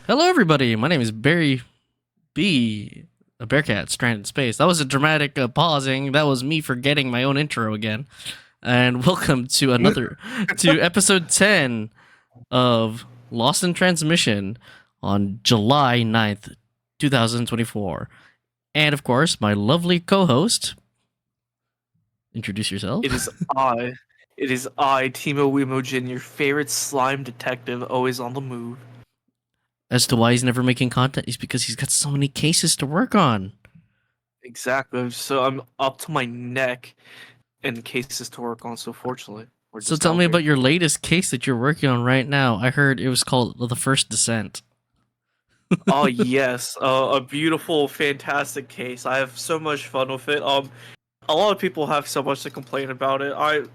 Hello, everybody. My name is Barry B, a Bearcat stranded in space. That was a dramatic pausing. That was me forgetting my own intro again. And welcome to to episode 10 of Lost in Transmission on July 9th, 2024. And of course, my lovely co-host. Introduce yourself. It is I. It is I, Timo I, your favorite slime detective, always on the move. As to why he's never making content is because he's got so many cases to work on. Exactly. So I'm up to my neck in cases to work on. So fortunately, So tell me about your latest case that you're working on right now. I heard it was called The First Descent. Oh yes, a beautiful, fantastic case. I have so much fun with it. A lot of people have so much to complain about it.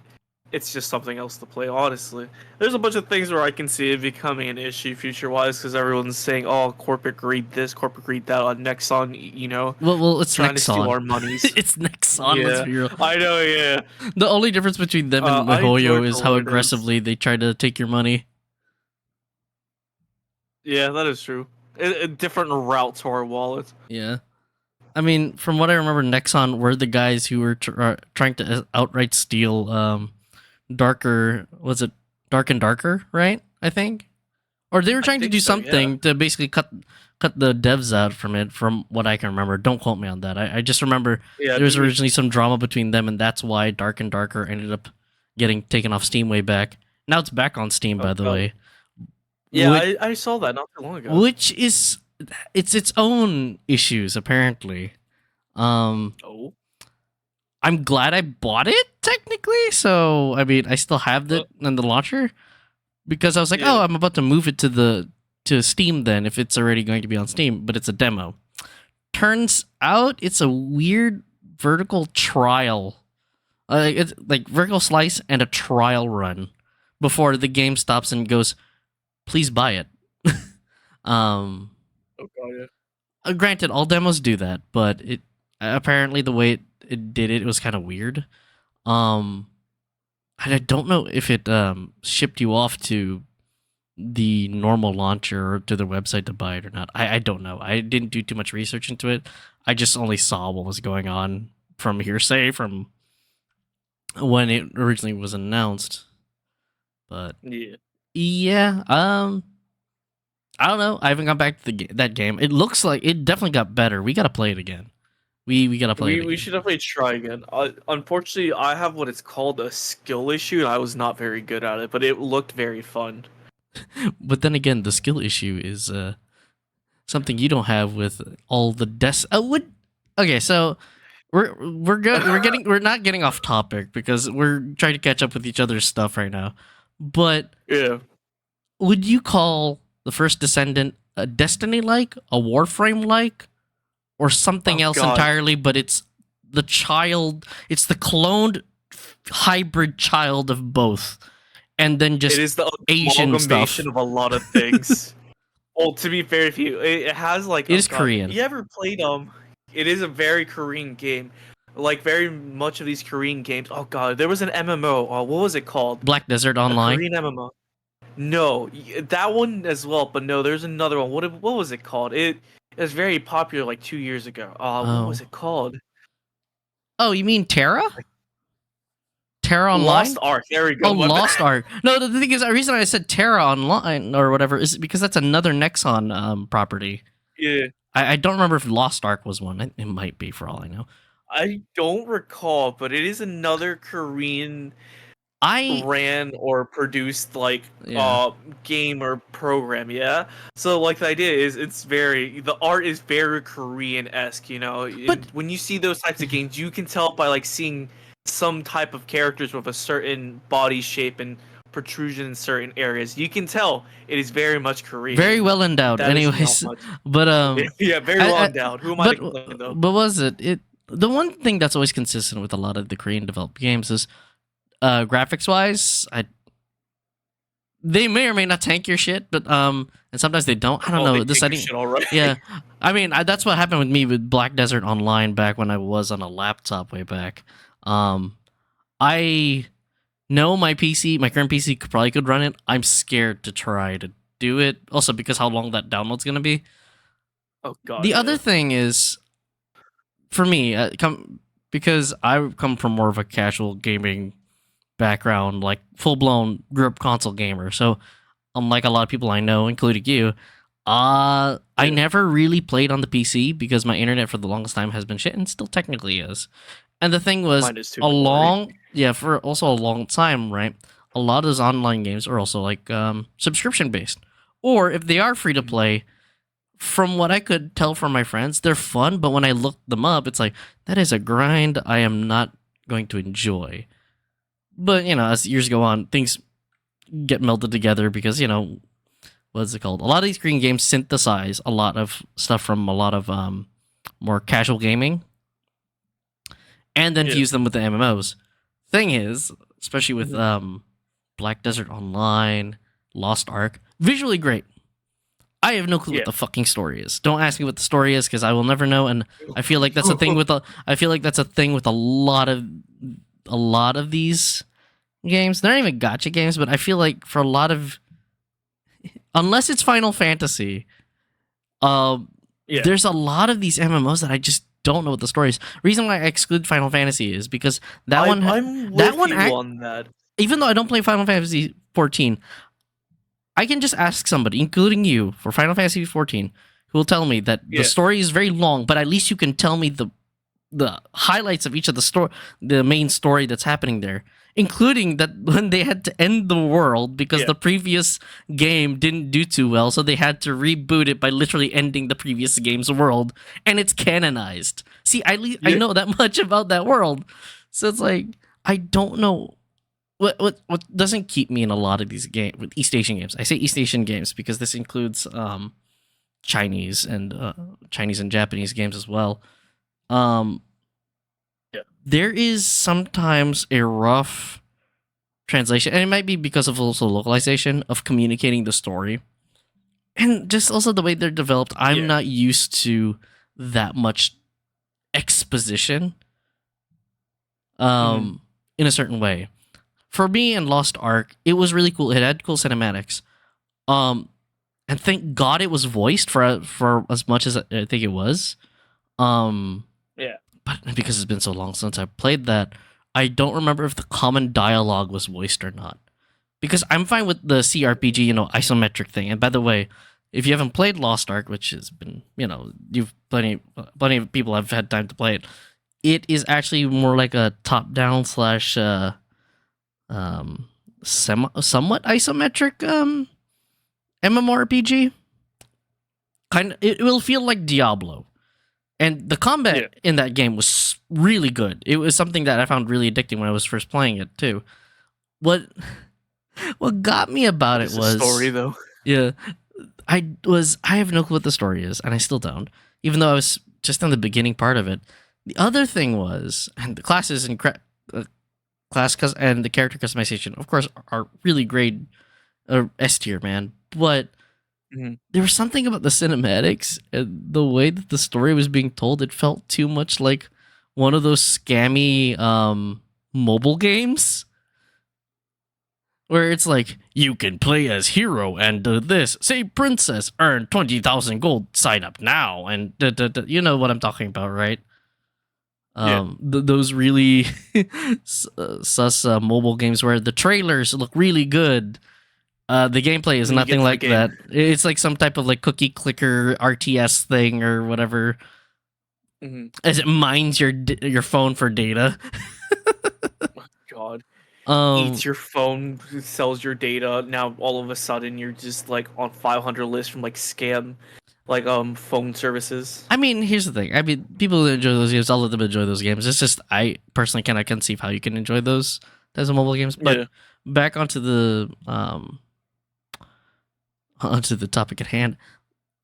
It's just something else to play, honestly. There's a bunch of things where I can see it becoming an issue future-wise because everyone's saying, "Oh, corporate greed this, corporate greed that." On Nexon, Well, it's trying Nexon. to steal our monies. It's Nexon. Yeah, let's be real. I know. Yeah. The only difference between them and I enjoy MiHoYo is how Floridas. aggressively they try to take your money. Yeah, that is true. A different route to our wallet. Yeah. I mean, from what I remember, Nexon were the guys who were trying to outright steal Darker. Was it Dark and Darker, right? I think. Or they were trying to do something to basically cut the devs out from it, from what I can remember. Don't quote me on that. I just remember there was originally some drama between them, and that's why Dark and Darker ended up getting taken off Steam way back. Now it's back on Steam, by the way. Yeah, I saw that not too long ago. Which is, it's its own issues, apparently. Oh. I'm glad I bought it, technically. So, I mean, I still have it in the launcher. Because I was like, oh, I'm about to move it to Steam then, if it's already going to be on Steam, but it's a demo. Turns out it's a weird vertical trial. It's like vertical slice and a trial run before the game stops and goes, please buy it. Granted, all demos do that, but it apparently the way it did it was kind of weird. And I don't know if it shipped you off to the normal launcher or to the website to buy it or not. I don't know. I didn't do too much research into it. I just only saw what was going on from hearsay from when it originally was announced. But yeah, I don't know. I haven't gone back to that game. It looks like it definitely got better. We gotta play it again. We gotta play it again. We should definitely try again. Unfortunately, I have what it's called a skill issue, and I was not very good at it, but it looked very fun. But then again, the skill issue is something you don't have with all the Okay, so we're good. We're not getting off topic because we're trying to catch up with each other's stuff right now. But yeah, would you call The First Descendant a Destiny-like, a Warframe-like, or something else entirely? But it's the cloned hybrid child of both, and then just it is the Asian stuff of a lot of things. Well, to be fair with you, it has like it is Korean. You ever played It is a very Korean game. Like very much of these Korean games. Oh god, there was an MMO. What was it called? Black Desert Online. Korean MMO. No, that one as well. But no, there's another one. What was it called? It was very popular like 2 years ago. What was it called? Oh, you mean Terra? Terra Online? Lost Ark. There we go. Oh, Lost Ark. No, the thing is, the reason I said Terra Online or whatever is because that's another Nexon property. Yeah. I don't remember if Lost Ark was one. It might be, for all I know. I don't recall, but it is another Korean ran or produced like game or program, so like the idea is the art is very Korean-esque, but when you see those types of games you can tell by like seeing some type of characters with a certain body shape and protrusion in certain areas. You can tell it is very much Korean. Very well endowed, anyways. But yeah, very well endowed. Who am I to complain, though? But was it the one thing that's always consistent with a lot of the Korean developed games is graphics wise, they may or may not tank your shit, but and sometimes they don't. I don't know. The setting, yeah. I mean, that's what happened with me with Black Desert Online back when I was on a laptop way back. I know my current PC could run it. I'm scared to try to do it. Also because how long that download's gonna be. Oh god. The other thing is, for me, because I come from more of a casual gaming background, like full blown grew up console gamer. So unlike a lot of people I know, including you, I never really played on the PC because my internet for the longest time has been shit and still technically is. And the thing was, Mine is too, for also a long time, right? A lot of those online games are also like subscription based, or if they are free to play. From what I could tell from my friends, they're fun, but when I looked them up, it's like that is a grind I am not going to enjoy. But as years go on, things get melded together because what's it called? A lot of these green games synthesize a lot of stuff from a lot of more casual gaming, and then fuse them with the MMOs. Thing is, especially with Black Desert Online, Lost Ark, visually great. I have no clue what the fucking story is. Don't ask me what the story is because I will never know. And I feel like that's a thing with a lot of these games. They're not even gacha games, but I feel like for a lot of, unless it's Final Fantasy, there's a lot of these MMOs that I just don't know what the story is. Reason why I exclude Final Fantasy is because I'm with you on that. Even though I don't play Final Fantasy 14. I can just ask somebody, including you, for Final Fantasy XIV, who will tell me that the story is very long, but at least you can tell me the highlights of each of the main story that's happening there, including that when they had to end the world because the previous game didn't do too well, so they had to reboot it by literally ending the previous game's world, and it's canonized. See, I know that much about that world, so it's like I don't know. What doesn't keep me in a lot of these games with East Asian games? I say East Asian games because this includes Chinese and Japanese games as well. There is sometimes a rough translation, and it might be because of also localization of communicating the story, and just also the way they're developed. I'm not used to that much exposition. In a certain way. For me in Lost Ark, it was really cool. It had cool cinematics. And thank God it was voiced for as much as I think it was. But because it's been so long since I played that, I don't remember if the common dialogue was voiced or not. Because I'm fine with the CRPG, isometric thing. And by the way, if you haven't played Lost Ark, which has been, you've plenty of people have had time to play it. It is actually more like a top-down / somewhat isometric MMORPG. It will feel like Diablo, and the combat in that game was really good. It was something that I found really addicting when I was first playing it too. What got me about it was the story, though. I have no clue what the story is, and I still don't, even though I was just in the beginning part of it. The other thing was, and the classes and and the character customization, of course, are really great, S tier, man. But there was something about the cinematics and the way that the story was being told. It felt too much like one of those scammy mobile games where it's like, you can play as hero and do this. Say princess, earn 20,000 gold, sign up now. And you know what I'm talking about, right? Those really sus mobile games where the trailers look really good. The gameplay is nothing like that. It's like some type of like cookie clicker RTS thing or whatever. As it mines your phone for data. Oh, God. Eats your phone, sells your data. Now all of a sudden you're just like on 500 list from like scam. Like phone services. I mean, here's the thing. I mean, people that enjoy those games, I'll let them enjoy those games. It's just I personally cannot conceive how you can enjoy those as a mobile games. But back onto the topic at hand.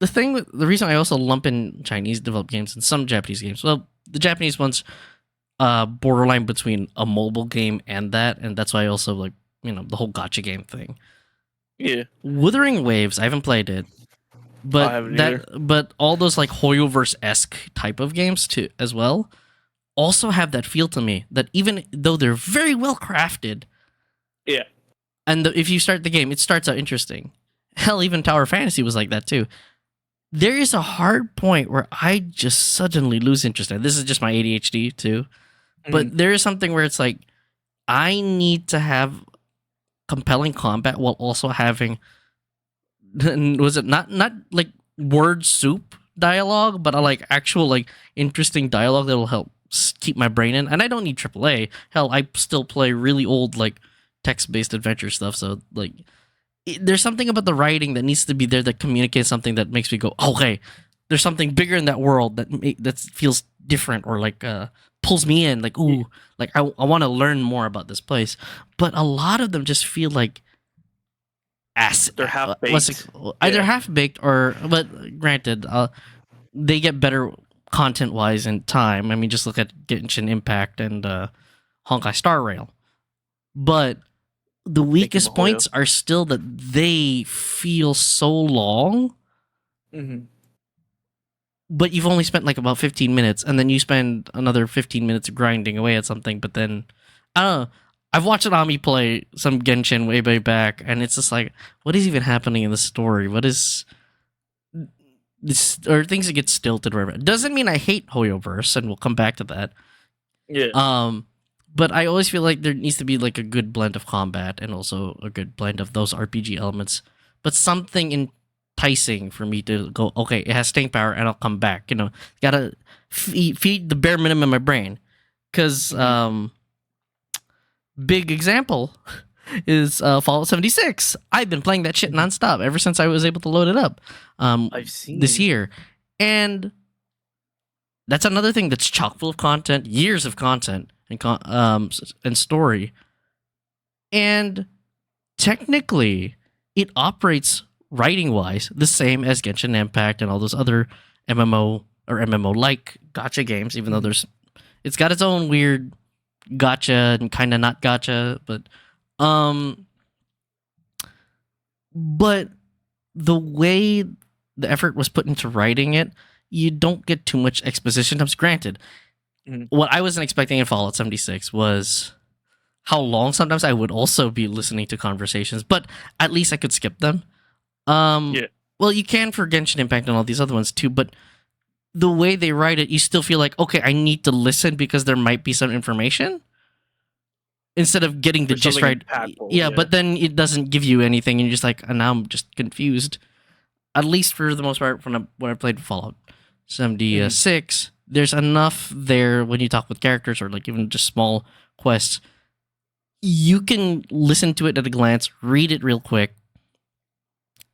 The reason I also lump in Chinese developed games and some Japanese games. Well, the Japanese ones borderline between a mobile game and that's why I also like the whole gacha game thing. Wuthering Waves, I haven't played it. But all those like Hoyoverse-esque type of games too as well also have that feel to me that even though they're very well crafted, and if you start the game, it starts out interesting, Hell, even Tower Fantasy was like that too. There is a hard point where I just suddenly lose interest. This is just my ADHD too, but there is something where it's like I need to have compelling combat while also having was it not like word soup dialogue, but like actual like interesting dialogue that will help keep my brain in. And I don't need AAA. Hell, I still play really old like text-based adventure stuff. So like, there's something about the writing that needs to be there that communicates something that makes me go, okay, there's something bigger in that world that feels different or like pulls me in. Like, ooh, like I want to learn more about this place. But a lot of them just feel like they're half baked. Either half baked or, but granted, they get better content wise in time. I mean, just look at Genshin Impact and Honkai Star Rail. But the weakest points are still that they feel so long. But you've only spent like about 15 minutes, and then you spend another 15 minutes grinding away at something. But then, I don't know. I've watched Ami play some Genshin way back, and it's just like, what is even happening in the story? What is this? Or things that get stilted or whatever. Doesn't mean I hate Hoyoverse, and we'll come back to that. Yeah. But I always feel like there needs to be like a good blend of combat and also a good blend of those RPG elements. But something enticing for me to go, okay, it has staying power, and I'll come back. You know, gotta feed the bare minimum in my brain. Because, big example is Fallout 76. I've been playing that shit nonstop ever since I was able to load it up I've seen this year. And that's another thing that's chock full of content, years of content, and story. And technically, it operates writing-wise the same as Genshin Impact and all those other MMO-like gacha games, even though it's got its own weird gotcha and kind of not gotcha, but the way the effort was put into writing it, you don't get too much exposition. Granted, what I wasn't expecting in Fallout 76 was how long sometimes I would also be listening to conversations, but at least I could skip them. Well, you can for Genshin Impact and all these other ones too, but the way they write it, you still feel like, okay, I need to listen because there might be some information instead of getting the gist right. Yeah, but then it doesn't give you anything, and you're just like, now I'm just confused. At least for the most part, when I played Fallout 76, there's enough there when you talk with characters or like even just small quests. You can listen to it at a glance, read it real quick,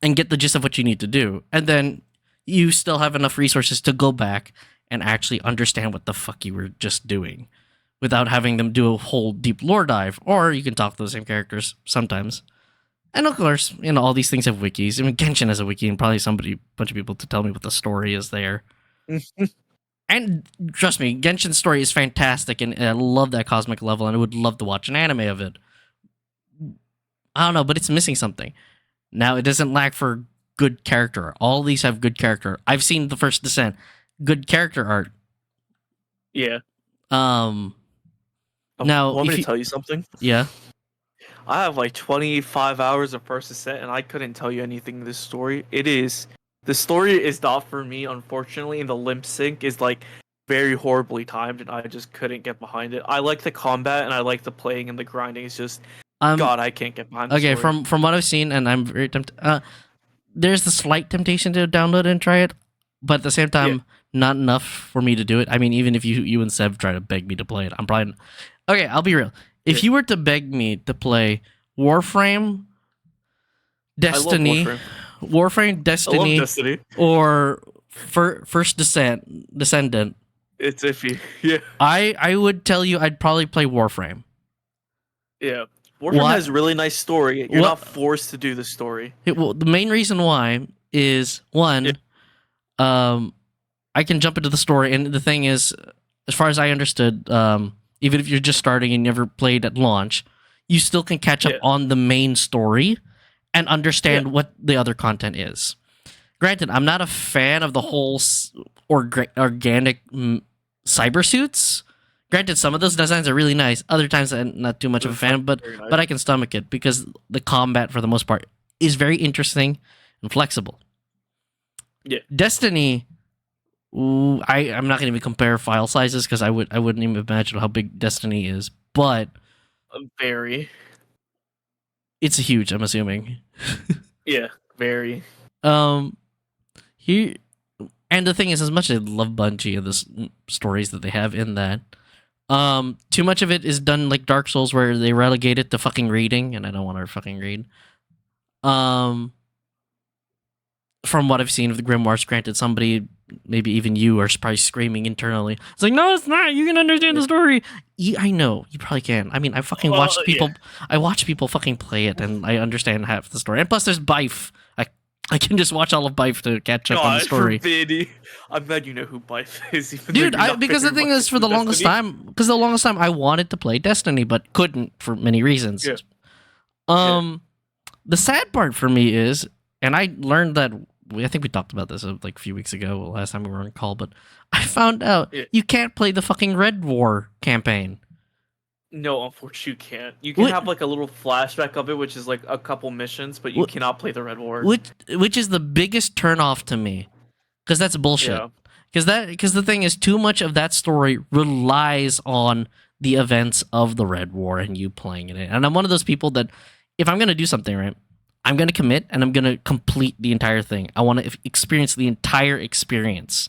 and get the gist of what you need to do. And then you still have enough resources to go back and actually understand what the fuck you were just doing without having them do a whole deep lore dive. Or you can talk to the same characters sometimes. And of course, all these things have wikis. I mean, Genshin has a wiki, and probably a bunch of people to tell me what the story is there. And trust me, Genshin's story is fantastic, and I love that cosmic level, and I would love to watch an anime of it. I don't know, but it's missing something. Now, it doesn't lack for good character. All these have good character. I've seen the first Descent. Good character art. Yeah. Now, want me to tell you something? Yeah. I have like 25 hours of First Descent, and I couldn't tell you anything in this story. The story is not for me, unfortunately, and the limp sync is like very horribly timed, and I just couldn't get behind it. I like the combat, and I like the playing and the grinding. It's just, God, I can't get behind the story. From what I've seen, and I'm very tempted, there's the slight temptation to download and try it, but at the same time, not enough for me to do it. I mean, even if you and Sev try to beg me to play it, I'm probably... Okay, I'll be real. If you were to beg me to play Warframe, Destiny, Destiny, or First Descendant, it's iffy. Yeah, I would tell you I'd probably play Warframe. Yeah, Warframe has a really nice story. You're not forced to do the story. The main reason why is one, I can jump into the story, and the thing is, as far as I understood, even if you're just starting and never played at launch, you still can catch up on the main story and understand what the other content is. Granted, I'm not a fan of the whole organic cyber suits. Granted, some of those designs are really nice. Other times, I'm not too much of a fan, but I can stomach it because the combat, for the most part, is very interesting and flexible. Yeah. Destiny, I'm not going to even compare file sizes because I wouldn't even imagine how big Destiny is, but very. It's huge, I'm assuming. Yeah, very. He and the thing is, as much as I love Bungie and the stories that they have in that, too much of it is done like Dark Souls, where they relegate it to fucking reading, and I don't want to fucking read. From what I've seen of the grimoires, granted, somebody, maybe even you, are probably screaming internally. It's like, no, it's not. You can understand the story. I know you probably can. I mean, I fucking watched people. Yeah. I watch people fucking play it, and I understand half the story. And plus, there's Bife. I can just watch all of Bife to catch up on the story. I'm glad you know who Bife is, dude. Because the thing is, for the longest time, I wanted to play Destiny, but couldn't for many reasons. Yeah. The sad part for me is, and I learned that. I think we talked about this like a few weeks ago, last time we were on call, but I found out you can't play the fucking Red War campaign. No, unfortunately you can't. You can have like a little flashback of it, which is like a couple missions, but you cannot play the Red War. Which is the biggest turnoff to me, because that's bullshit. Because the thing is, too much of that story relies on the events of the Red War and you playing in it. And I'm one of those people that, if I'm gonna do something right, I'm going to commit and I'm going to complete the entire thing. I want to experience the entire experience.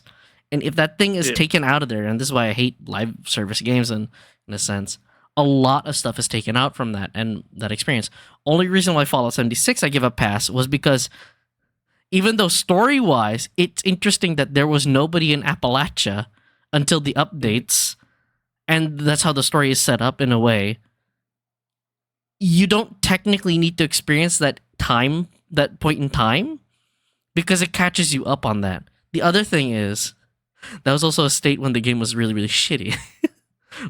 And if that thing is taken out of there, and this is why I hate live service games in a sense, a lot of stuff is taken out from that and that experience. Only reason why Fallout 76 I give a pass was because even though story-wise, it's interesting that there was nobody in Appalachia until the updates, and that's how the story is set up in a way. You don't technically need to experience that point in time, because it catches you up on that. The other thing is, that was also a state when the game was really, really shitty.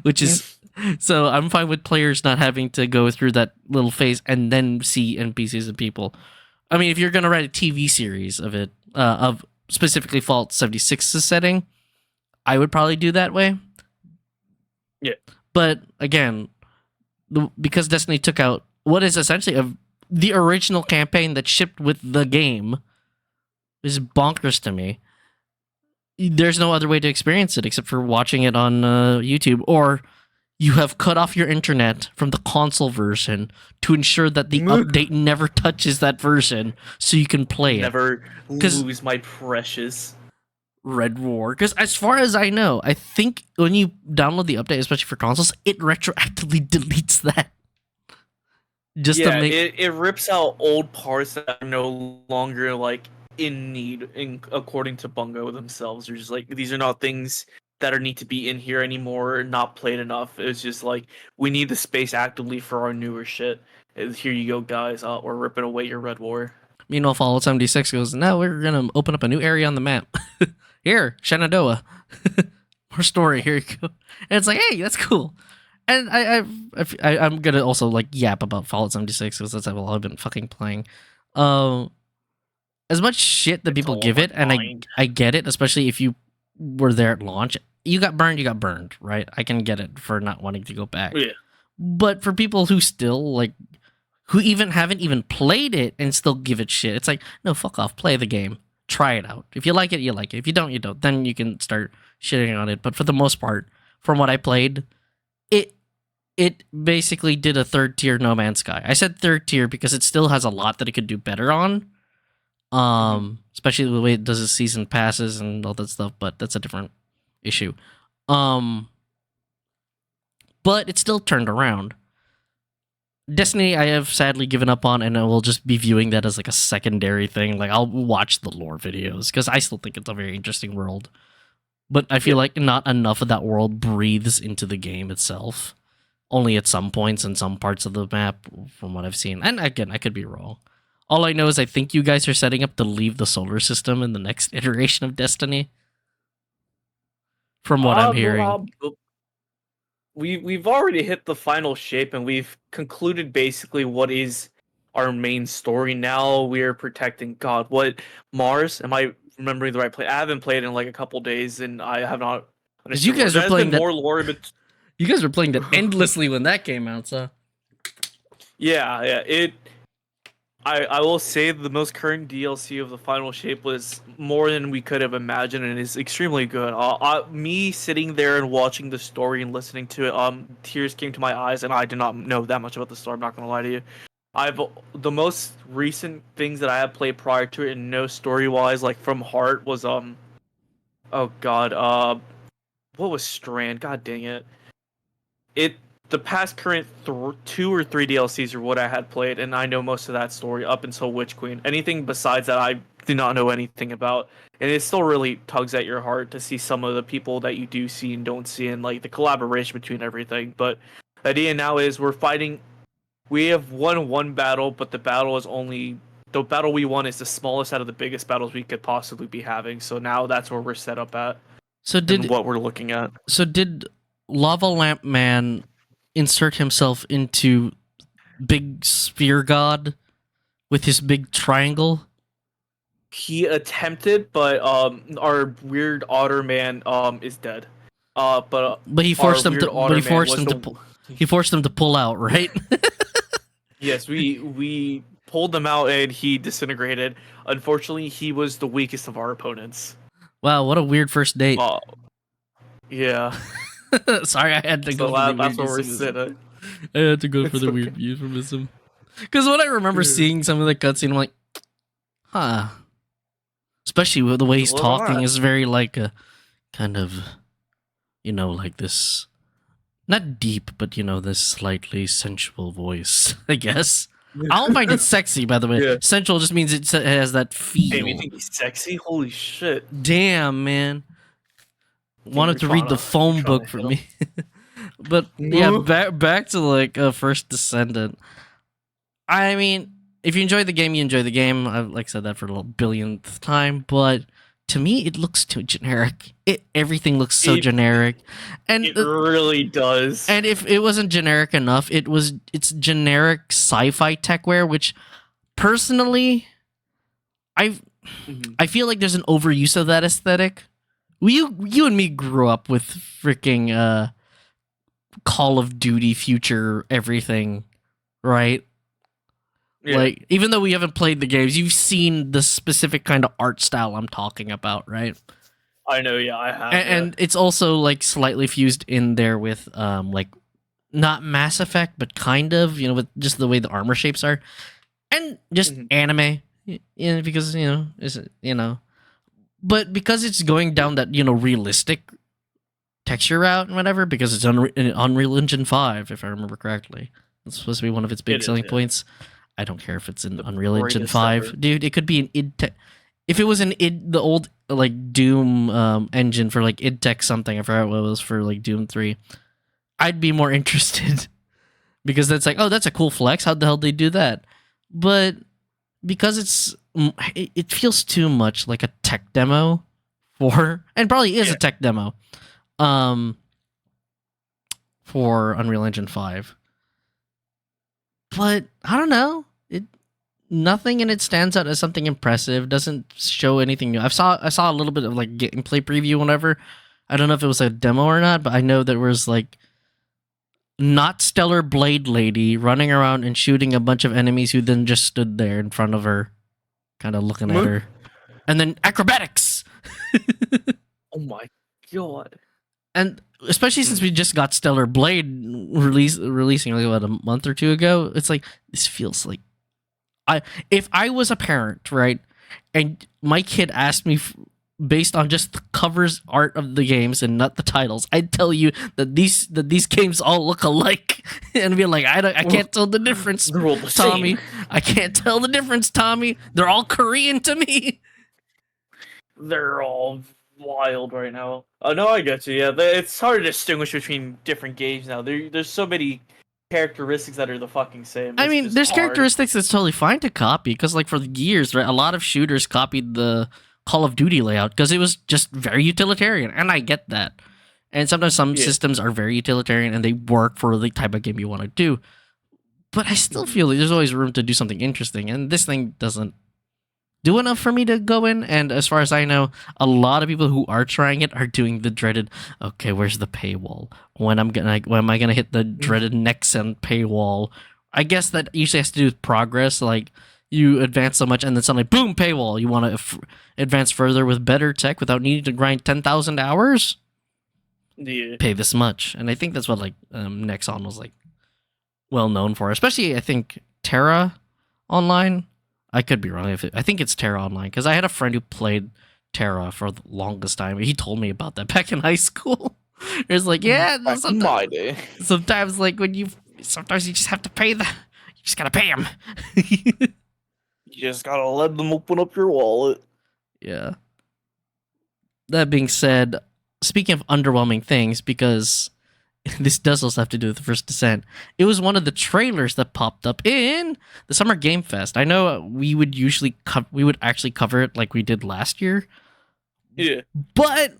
Which is, so I'm fine with players not having to go through that little phase and then see NPCs and people. I mean, if you're going to write a TV series of it, of specifically Fallout 76's setting, I would probably do that way. Yeah. But again, because Destiny took out what is essentially the original campaign that shipped with the game, is bonkers to me. There's no other way to experience it except for watching it on YouTube, or you have cut off your internet from the console version to ensure that the update never touches that version so you can play it. Never lose my precious Red War. Because as far as I know, I think when you download the update, especially for consoles, it retroactively deletes that. Just to make it rips out old parts that are no longer like in need, according to Bungo themselves. They're just like, these are not things that need to be in here anymore, not played enough. It's just like, we need the space actively for our newer shit. Here you go, guys. We're ripping away your Red War. Meanwhile, Fallout 76 goes, no, we're gonna open up a new area on the map. Here, Shenandoah. More story, here you go. And it's like, hey, that's cool. And I'm gonna also like yap about Fallout 76 because that's all I've been fucking playing. As much shit that people give it, and I get it, especially if you were there at launch. You got burned, right? I can get it for not wanting to go back. Yeah. But for people who still like, who even haven't even played it and still give it shit, it's like, no, fuck off, play the game, try it out. If you like it, you like it. If you don't, you don't. Then you can start shitting on it. But for the most part, from what I played, it basically did a third tier No Man's Sky. I said third tier because it still has a lot that it could do better on. Especially the way it does its season passes and all that stuff, but that's a different issue. But it still turned around. Destiny, I have sadly given up on, and I will just be viewing that as like a secondary thing. Like, I'll watch the lore videos because I still think it's a very interesting world. But I feel like not enough of that world breathes into the game itself. Only at some points in some parts of the map, from what I've seen. And again, I could be wrong. All I know is I think you guys are setting up to leave the solar system in the next iteration of Destiny. From what I'm hearing. We've already hit the final shape, and we've concluded basically what is our main story. Now we're protecting Mars? Am I remembering the right play? I haven't played in like a couple days, and I have not. You guys are playing more lore, but you guys were playing that endlessly when that came out, so. Yeah. I will say the most current DLC of the Final Shape was more than we could have imagined and is extremely good. Me sitting there and watching the story and listening to it, tears came to my eyes, and I did not know that much about the story. I'm not gonna lie to you. I've the most recent things that I have played prior to it, and no story wise, like from heart, was oh god, what was Strand? God dang it! It the past current 2 or 3 DLCs are what I had played, and I know most of that story up until Witch Queen. Anything besides that, I do not know anything about, and it still really tugs at your heart to see some of the people that you do see and don't see, and like the collaboration between everything. But the idea now is we're fighting. We have won one battle, but the battle is only the battle we won is the smallest out of the biggest battles we could possibly be having. So now that's where we're set up at, So and did what we're looking at. did Lava Lamp Man insert himself into Big Sphere God with his big triangle? He attempted, but our weird otter man is dead. But he our forced them weird to. otter man was He forced them to pull out, right? Yes, we pulled them out and he disintegrated. Unfortunately, he was the weakest of our opponents. Wow, what a weird first date. Yeah. Sorry, I had to go So for the that's weird where we're euphemism. sitting. I had to go for It's the okay. weird euphemism. Because when I remember seeing some of the cutscene, I'm like, huh. Especially with the way he's What talking am I? is very like a kind of, like this, not deep, but this slightly sensual voice, I guess. I don't find it sexy, by the way. Yeah. Sensual just means it has that feel. Damn, you think he's sexy? Holy shit. Damn, man. Wanted to read the phone book for me. But yeah, back to like First Descendant. I mean, if you enjoy the game, you enjoy the game. I've like said that for the billionth time, but to me, it looks too generic. Everything looks so generic, and it really does. And if it wasn't generic enough, it's generic sci-fi techware, which personally, I feel like there's an overuse of that aesthetic. You and me grew up with freaking Call of Duty Future everything, right? Yeah. Like, even though we haven't played the games, you've seen the specific kind of art style I'm talking about, right? I know, yeah, I have. And it's also like slightly fused in there with like not Mass Effect, but kind of, with just the way the armor shapes are, and just anime, because but because it's going down that realistic texture route and whatever, because it's Unreal Engine 5, if I remember correctly. It's supposed to be one of its big selling points. I don't care if it's in Unreal Engine 5. Dude, it could be an id Tech. If it was the old like Doom engine for like id Tech something, I forgot what it was for like Doom 3, I'd be more interested. Because that's like, oh, that's a cool flex. How the hell did they do that? But because it feels too much like a tech demo and probably is a tech demo for Unreal Engine 5. But I don't know. Nothing in it stands out as something impressive. Doesn't show anything new. I saw a little bit of like gameplay preview, whatever. I don't know if it was a demo or not, but I know there was like not Stellar Blade Lady running around and shooting a bunch of enemies who then just stood there in front of her, kind of looking at her, and then acrobatics. Oh my god! And especially since we just got Stellar Blade releasing like about a month or two ago, it's like this feels like if I was a parent, right, and my kid asked me based on just the covers art of the games and not the titles, I'd tell you that these games all look alike, and be like, I can't tell the difference, Tommy. I can't tell the difference, Tommy. They're all Korean to me. They're all wild right now. Oh no, I get you. Yeah, it's hard to distinguish between different games now. There's so many characteristics that are the fucking same. I mean, there's characteristics that's totally fine to copy, because like for years, right, a lot of shooters copied the Call of Duty layout because it was just very utilitarian, and I get that. And sometimes some systems are very utilitarian and they work for the type of game you want to do. But I still feel like there's always room to do something interesting, and this thing doesn't do enough for me to go in. And as far as I know, a lot of people who are trying it are doing the dreaded, okay, where's the paywall? When am I gonna hit the dreaded next end paywall? I guess that usually has to do with progress. Like you advance so much, and then suddenly, boom, paywall. You want to advance further with better tech without needing to grind 10,000 hours? Yeah. Pay this much. And I think that's what like Nexon was like well known for, especially I think Terra Online. I could be wrong. I think it's Terra Online because I had a friend who played Terra for the longest time. He told me about that back in high school. It was like, yeah, back in my day. Sometimes like sometimes you just have to pay you just gotta pay them. You just gotta let them open up your wallet. Yeah. That being said, speaking of underwhelming things, because this does also have to do with the first Descent, it was one of the trailers that popped up in the Summer Game Fest. I know we would usually we would actually cover it like we did last year. Yeah. But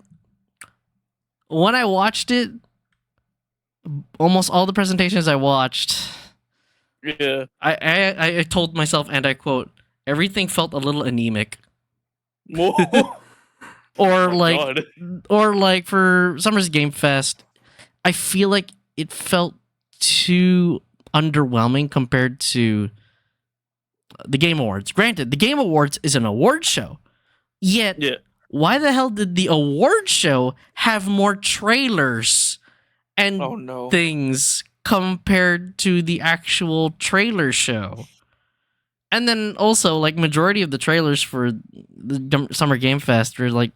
when I watched it, almost all the presentations I watched, yeah, I told myself, and I quote, everything felt a little anemic. Or like for Summer's Game Fest, I feel like it felt too underwhelming compared to the Game Awards. Granted, the Game Awards is an award show. Yet, why the hell did the award show have more trailers and things compared to the actual trailer show? And then also, like, majority of the trailers for the Summer Game Fest are like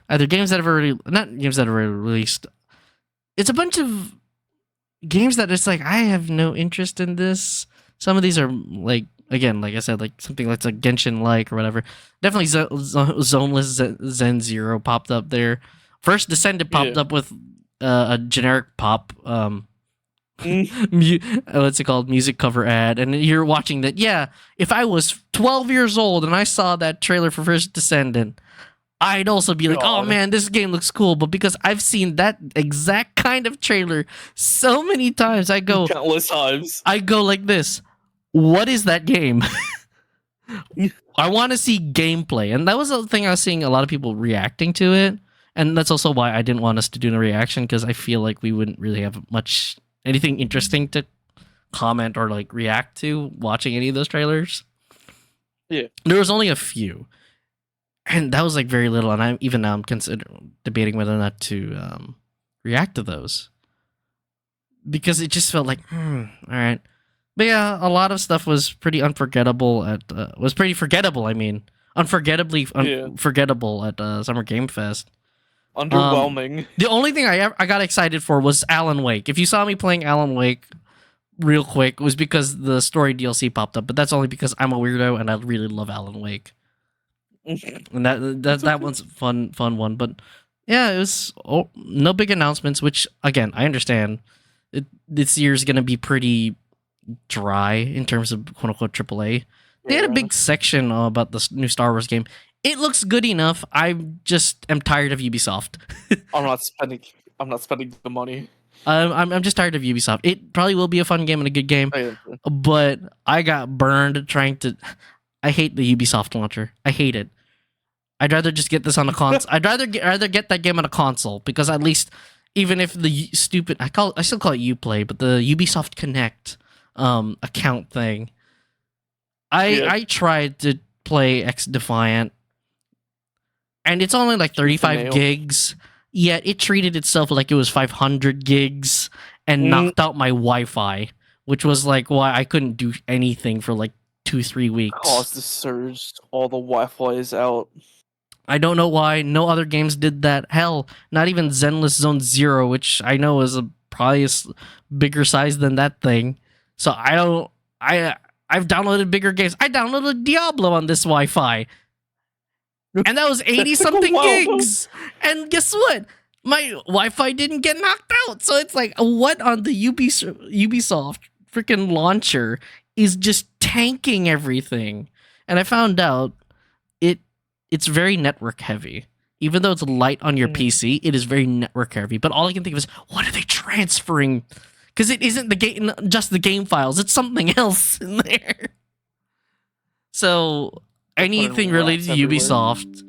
either games that have already, not games that have already released. It's a bunch of games that it's like, I have no interest in this. Some of these are like, again, like I said, like something that's like Genshin-like or whatever. Definitely Zoneless Zen Zero popped up there. First Descendant popped up with a generic pop, what's it called, music cover ad, and you're watching that. Yeah, if I was 12 years old and I saw that trailer for First Descendant, I'd also be like, oh man, this game looks cool. But because I've seen that exact kind of trailer so many times, I go countless times. I go like this. What is that game? I want to see gameplay. And that was the thing I was seeing a lot of people reacting to it. And that's also why I didn't want us to do a reaction, because I feel like we wouldn't really have anything interesting to comment or like react to watching any of those trailers. Yeah. There was only a few. And that was like very little, and I'm debating whether or not to react to those, because it just felt like, all right. But yeah, a lot of stuff was pretty unforgettable I mean, unforgettably forgettable at Summer Game Fest. Underwhelming. The only thing I got excited for was Alan Wake. If you saw me playing Alan Wake real quick, it was because the story DLC popped up, but that's only because I'm a weirdo and I really love Alan Wake. And that one's fun one. But yeah, it was no big announcements, which again I understand. This year's gonna be pretty dry in terms of quote unquote AAA. They had a big section about the new Star Wars game. It looks good enough. I just am tired of Ubisoft. I'm not spending the money. I'm just tired of Ubisoft. It probably will be a fun game and a good game, but I got burned trying to. I hate the Ubisoft launcher. I hate it. I'd rather just get this on a console. I'd rather get that game on a console, because at least, even if the stupid I still call it Uplay, but the Ubisoft Connect account thing. I tried to play X Defiant, and it's only like 35 gigs. Yet it treated itself like it was 500 gigs and knocked out my Wi-Fi, which was like why I couldn't do anything for like 2-3 weeks. Caused the surge. All the Wi-Fi is out. I don't know why no other games did that. Hell, not even Zenless Zone Zero, which I know is probably a bigger size than that thing. So I've downloaded bigger games. I downloaded Diablo on this Wi-Fi, and that was 80-something gigs. And guess what? My Wi-Fi didn't get knocked out. So it's like, what on the Ubisoft freaking launcher is just tanking everything? And I found out it's very network heavy. Even though it's light on your PC, it is very network heavy. But all I can think of is, what are they transferring? Because it isn't just the game files. It's something else in there. So anything related to Ubisoft,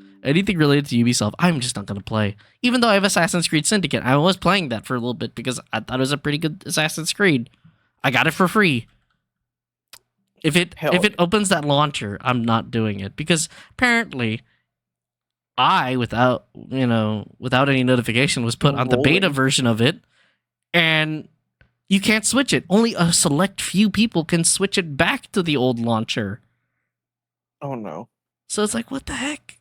I'm just not going to play. Even though I have Assassin's Creed Syndicate. I was playing that for a little bit because I thought it was a pretty good Assassin's Creed. I got it for free. If it opens that launcher, I'm not doing it because apparently without any notification was put on the beta version of it, and you can't switch it. Only a select few people can switch it back to the old launcher. Oh no. So it's like, what the heck?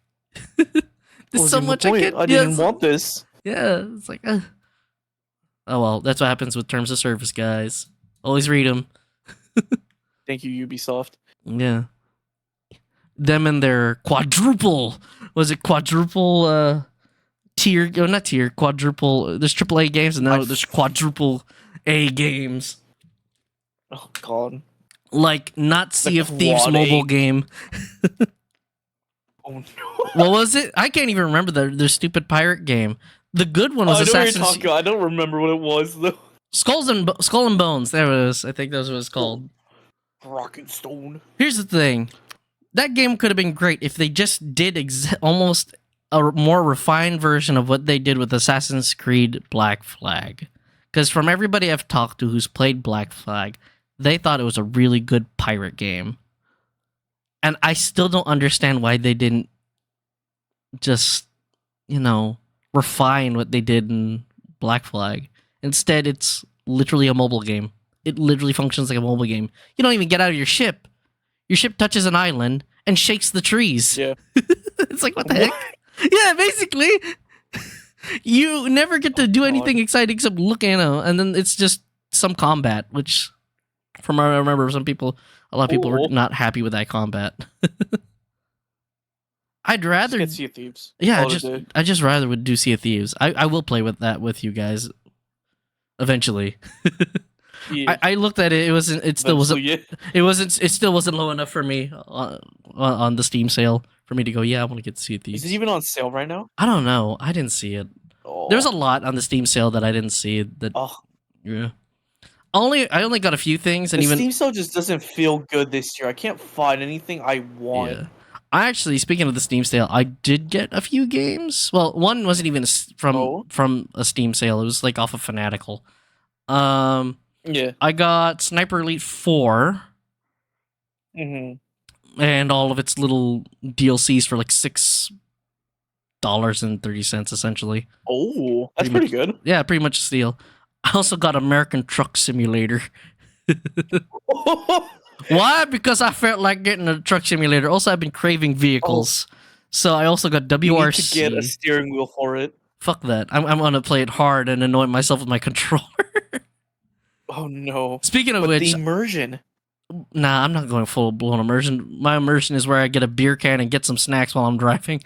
There's so much I didn't want this. Yeah, it's like, oh well, that's what happens with terms of service, guys. Always read them. Thank you, Ubisoft. Yeah. Them and their quadruple tier, not tier, quadruple. There's AAA games and now there's quadruple A games. Oh god. Like not Sea of Thieves mobile game. Oh no. What was it? I can't even remember their stupid pirate game. The good one was Assassin's. I don't remember what it was though. Skull and Bones. There it was. I think that's what it's called. Rock and Stone. Here's the thing. That game could have been great if they just did almost a more refined version of what they did with Assassin's Creed Black Flag. Because from everybody I've talked to who's played Black Flag, they thought it was a really good pirate game. And I still don't understand why they didn't just, refine what they did in Black Flag. Instead, it's literally a mobile game. It literally functions like a mobile game. You don't even get out of your ship. Your ship touches an island and shakes the trees. Yeah. It's like, what the heck? Yeah, basically. You never get to do anything exciting except look, and then it's just some combat, which, from what I remember, a lot of people were not happy with that combat. I'd rather get Sea of Thieves. Yeah, I just rather would do Sea of Thieves. I will play with you guys eventually. Yeah. I looked at it. It still wasn't low enough for me on the Steam sale for me to go. Yeah, I want to get Sea of Thieves. Is it even on sale right now? I don't know. I didn't see it. Oh. There's a lot on the Steam sale that I didn't see. Yeah. I only got a few things, and the Steam sale just doesn't feel good this year. I can't find anything I want. Yeah. I actually, speaking of the Steam sale, I did get a few games. Well, one wasn't even from a Steam sale. It was like off of Fanatical. Yeah. I got Sniper Elite 4. Mm-hmm. And all of its little DLCs for like $6.30 essentially. Oh, that's pretty good. Yeah, pretty much a steal. I also got American Truck Simulator. Why? Because I felt like getting a truck simulator. Also, I've been craving vehicles. So I also got WRC. You need to get a steering wheel for it. Fuck that. I'm gonna play it hard and annoy myself with my controller. Oh no. Speaking of which, the immersion. Nah, I'm not going full blown immersion. My immersion is where I get a beer can and get some snacks while I'm driving.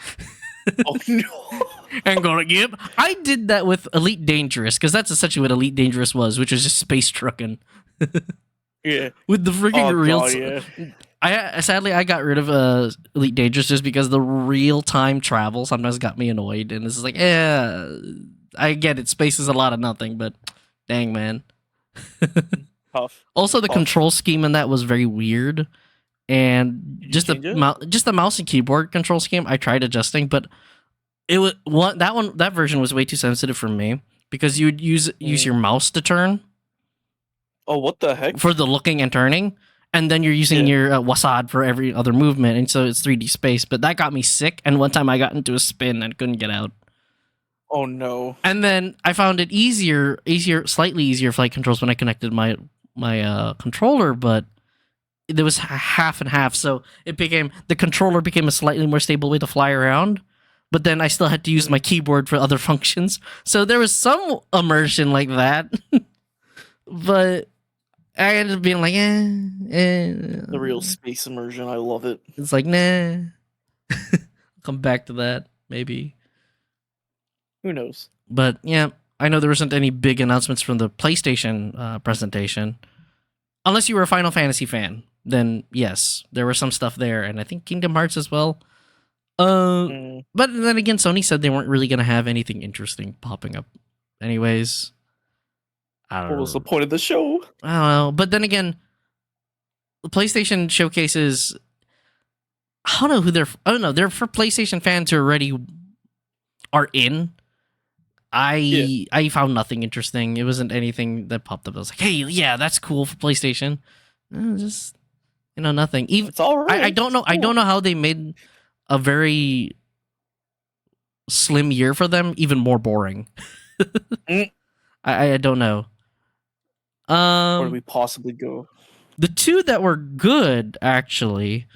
Oh no. And go like, yep. I did that with Elite Dangerous, because that's essentially what Elite Dangerous was, which was just space trucking. Yeah. With the freaking real. God, yeah. Sadly I got rid of Elite Dangerous just because the real time travel sometimes got me annoyed, and it's like, yeah, I get it. Space is a lot of nothing, but dang, man. Tough. Also, the control scheme in that was very weird, and just the mouse and keyboard control scheme. I tried adjusting, but it was that version was way too sensitive for me, because you would use your mouse to turn. Oh, what the heck? For the looking and turning, and then you're using your WASD for every other movement, and so it's 3D space. But that got me sick, and one time I got into a spin and couldn't get out. Oh no! And then I found it slightly easier flight controls when I connected my controller, but there was half and half, so the controller became a slightly more stable way to fly around. But then I still had to use my keyboard for other functions, so there was some immersion like that. But I ended up being like, the real space immersion. I love it. It's like, nah. Come back to that, maybe. Who knows? But yeah, I know there wasn't any big announcements from the PlayStation presentation. Unless you were a Final Fantasy fan, then yes, there was some stuff there, and I think Kingdom Hearts as well. But then again, Sony said they weren't really going to have anything interesting popping up anyways. What was the point of the show? I don't know. But then again, the PlayStation showcases, I don't know who they're. I don't know. They're for PlayStation fans who already are in. I found nothing interesting. It wasn't anything that popped up. I was like, hey, yeah, that's cool for PlayStation. Just Nothing. Even it's all right. I don't know. Cool. I don't know how they made a very slim year for them even more boring. I don't know. Where do we possibly go? The two that were good actually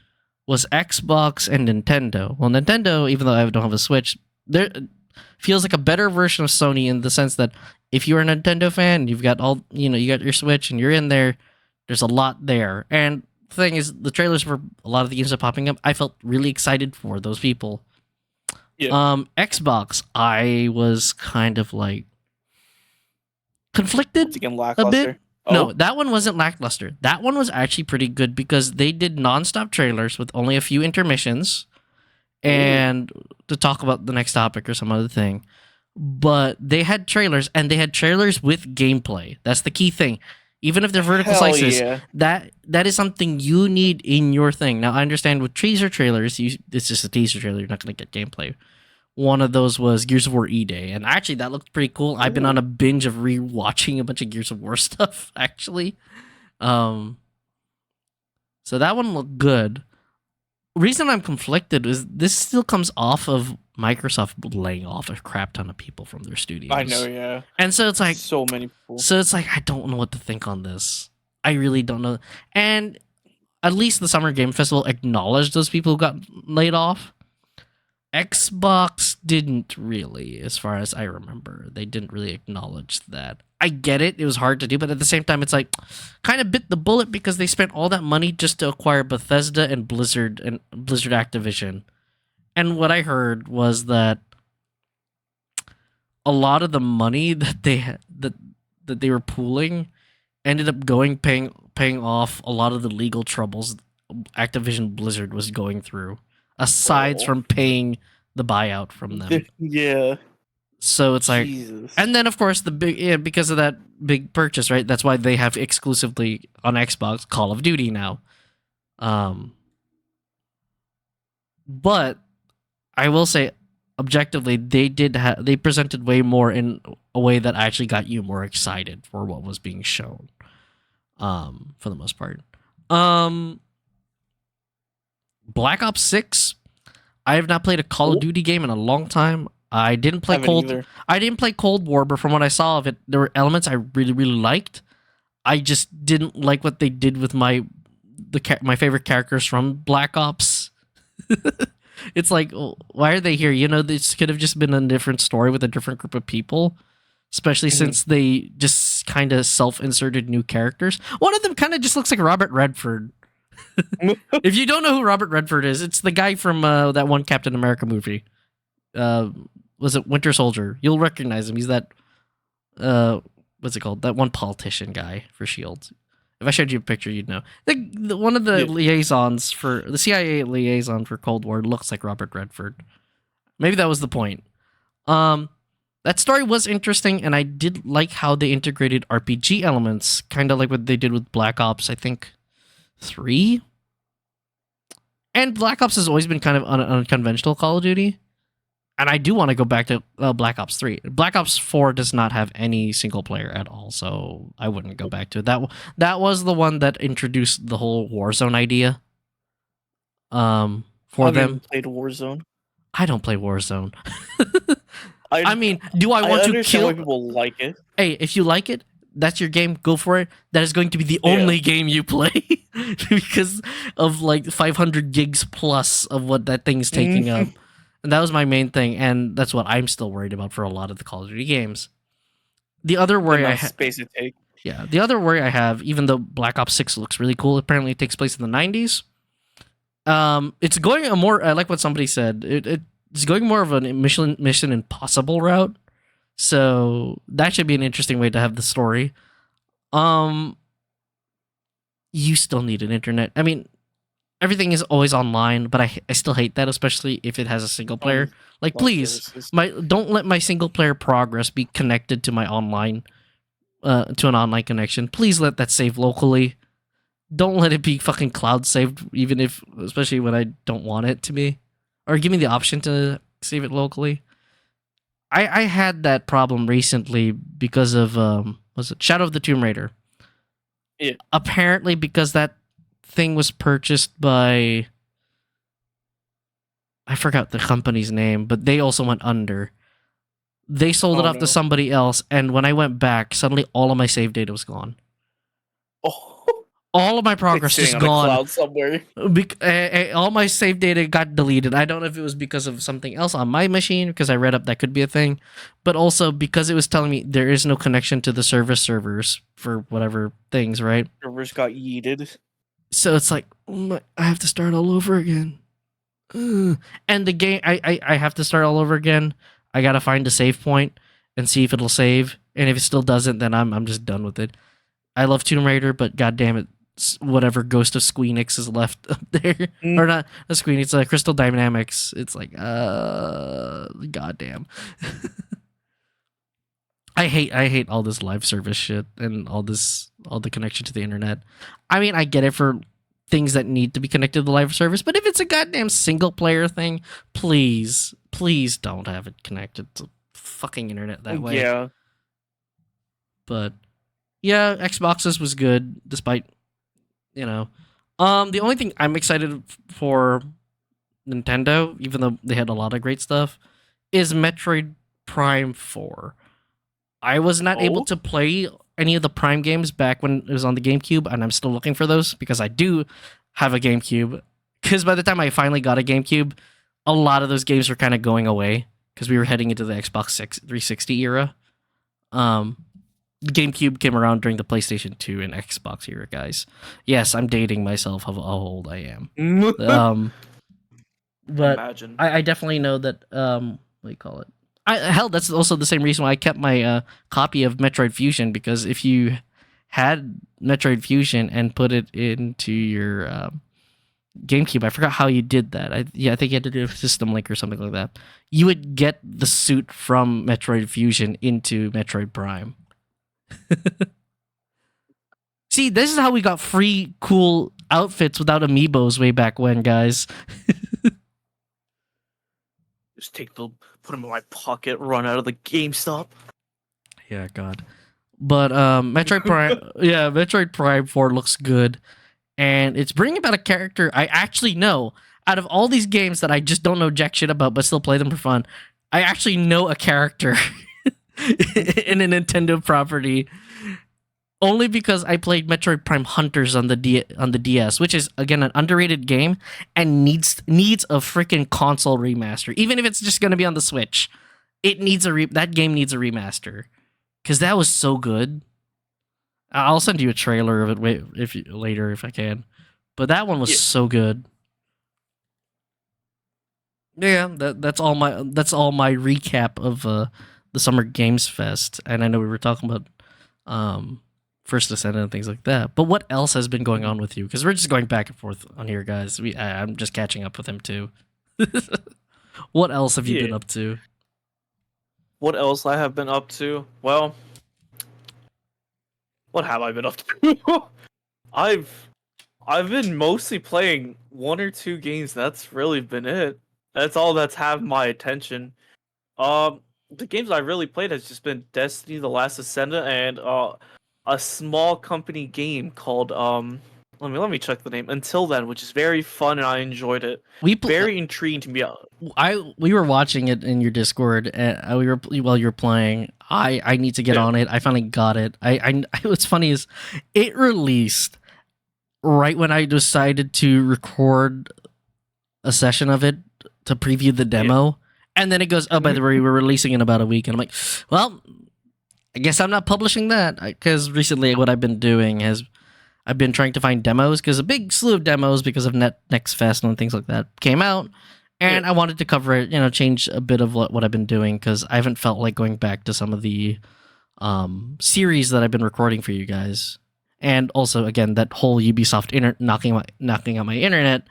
was Xbox and Nintendo. Well, Nintendo, even though I don't have a Switch, there feels like a better version of Sony in the sense that if you're a Nintendo fan, you've got all you got your Switch and you're in there. There's a lot there, and the thing is, the trailers for a lot of the games are popping up. I felt really excited for those people. Yeah. Xbox, I was kind of like conflicted a bit. Oh. No, that one wasn't lackluster. That one was actually pretty good because they did nonstop trailers with only a few intermissions and to talk about the next topic or some other thing. But they had trailers, and they had trailers with gameplay. That's the key thing. Even if they're vertical slices, that is something you need in your thing. Now, I understand with teaser trailers, it's just a teaser trailer. You're not going to get gameplay. One of those was Gears of War E-Day, and actually that looked pretty cool. I've been on a binge of re-watching a bunch of Gears of War stuff, actually. So that one looked good. Reason I'm conflicted is this still comes off of Microsoft laying off a crap ton of people from their studios. I know, yeah. And so it's like so many people. So it's like I don't know what to think on this. I really don't know. And at least the Summer Game Festival acknowledged those people who got laid off. Xbox didn't really, as far as I remember. They didn't really acknowledge that. I get it. It was hard to do, but at the same time, it's like kind of bit the bullet because they spent all that money just to acquire Bethesda and Blizzard Activision. And what I heard was that a lot of the money that they were pooling ended up paying off a lot of the legal troubles Activision Blizzard was going through, aside from paying the buyout from them. Yeah. So it's like, and then of course because of that big purchase, right? That's why they have exclusively on Xbox Call of Duty now. But I will say, objectively, they presented way more in a way that actually got you more excited for what was being shown. For the most part, Black Ops 6. I have not played a Call of Duty game in a long time. I didn't play Cold War, but from what I saw of it, there were elements I really, really liked. I just didn't like what they did with my favorite characters from Black Ops. It's like, why are they here? This could have just been a different story with a different group of people, especially since they just kind of self-inserted new characters. One of them kind of just looks like Robert Redford. If you don't know who Robert Redford is, it's the guy from that one Captain America movie. Was it Winter Soldier? You'll recognize him. He's that what's it called? That one politician guy for S.H.I.E.L.D. If I showed you a picture, you'd know. One of the liaisons for the CIA liaison for Cold War looks like Robert Redford. Maybe that was the point. That story was interesting, and I did like how they integrated RPG elements, kind of like what they did with Black Ops, I think, 3. And Black Ops has always been kind of unconventional Call of Duty. And I do want to go back to Black Ops 3. Black Ops 4 does not have any single player at all, so I wouldn't go back to it. That was the one that introduced the whole Warzone idea. For them. Played Warzone. I don't play Warzone. I mean, do I want to kill? Why people like it. Hey, if you like it, that's your game. Go for it. That is going to be the only game you play because of like 500 gigs plus of what that thing's taking up. And that was my main thing, and that's what I'm still worried about for a lot of the Call of Duty games. The other worry space it takes. Yeah, the other worry I have, even though Black Ops 6 looks really cool, apparently it takes place in the 90s. It's going a more, I like what somebody said, it's going more of a Mission Impossible route. So that should be an interesting way to have the story. You still need an internet. I mean, everything is always online, but I still hate that, especially if it has a single player. Like, please, don't let my single player progress be connected to my online, to an online connection. Please let that save locally. Don't let it be fucking cloud saved, especially when I don't want it to be, or give me the option to save it locally. I had that problem recently because of was it Shadow of the Tomb Raider? Yeah. Apparently, because that thing was purchased by, I forgot the company's name, but they also went under. They sold it off to somebody else, and when I went back, suddenly all of my save data was gone. Oh. All of my progress just gone. On a cloud somewhere. All my save data got deleted. I don't know if it was because of something else on my machine, because I read up that could be a thing, but also because it was telling me there is no connection to the servers for whatever things, right? Servers got yeeted. So it's like, I have to start all over again. And the game, I have to start all over again. I gotta find a save point and see if it'll save, and if it still doesn't, then I'm just done with it. I love Tomb Raider, but goddamn it, whatever Ghost of Squeenix is left up there, or not a Squeenix, Crystal Dynamics. It's like, goddamn. I hate all this live service shit and all the connection to the internet. I mean, I get it for things that need to be connected to the live service, but if it's a goddamn single player thing, please don't have it connected to fucking internet that way. Yeah. But yeah, Xboxes was good, despite, the only thing I'm excited for Nintendo, even though they had a lot of great stuff, is Metroid Prime 4. I was not able to play any of the Prime games back when it was on the GameCube, and I'm still looking for those because I do have a GameCube. Because by the time I finally got a GameCube, a lot of those games were kind of going away because we were heading into the Xbox 360 era. The GameCube came around during the PlayStation 2 and Xbox era, guys. Yes, I'm dating myself how old I am. But I definitely know that, what do you call it? Hell, that's also the same reason why I kept my copy of Metroid Fusion, because if you had Metroid Fusion and put it into your GameCube, I forgot how you did that. I think you had to do a system link or something like that. You would get the suit from Metroid Fusion into Metroid Prime. See, this is how we got free cool outfits without amiibos way back when, guys. Just put them in my pocket, run out of the GameStop. Yeah, God. But Metroid Prime, Metroid Prime 4 looks good, and it's bringing about a character I actually know. Out of all these games that I just don't know jack shit about, but still play them for fun, I actually know a character in a Nintendo property, only because I played Metroid Prime Hunters on the DS, which is again an underrated game and needs a freaking console remaster. Even if it's just going to be on the Switch, it needs that game needs a remaster, because that was so good. I'll send you a trailer of it later if I can, but that one was so good. Yeah, that's all my recap of the Summer Games Fest, and I know we were talking about First Descendant and things like that. But what else has been going on with you? Because we're just going back and forth on here, guys. I'm just catching up with him too. What else have you been up to? What else I have been up to? Well, what have I been up to? I've been mostly playing one or two games. That's really been it. That's all that's have my attention. The games I really played has just been Destiny: The Last Ascendant and a small company game called let me check the name. Until Then, which is very fun and I enjoyed it. Very intriguing to me. We were watching it in your Discord. While you were playing. I need to get on it. I finally got it. What's funny is it released right when I decided to record a session of it to preview the demo, and then it goes, oh, by the way, we're releasing in about a week, and I'm like, well, I guess I'm not publishing that, because recently what I've been doing is I've been trying to find demos, because a big slew of demos because of Next Fest and things like that came out, and I wanted to cover it, change a bit of what I've been doing, because I haven't felt like going back to some of the series that I've been recording for you guys. And also, again, that whole Ubisoft knocking out my internet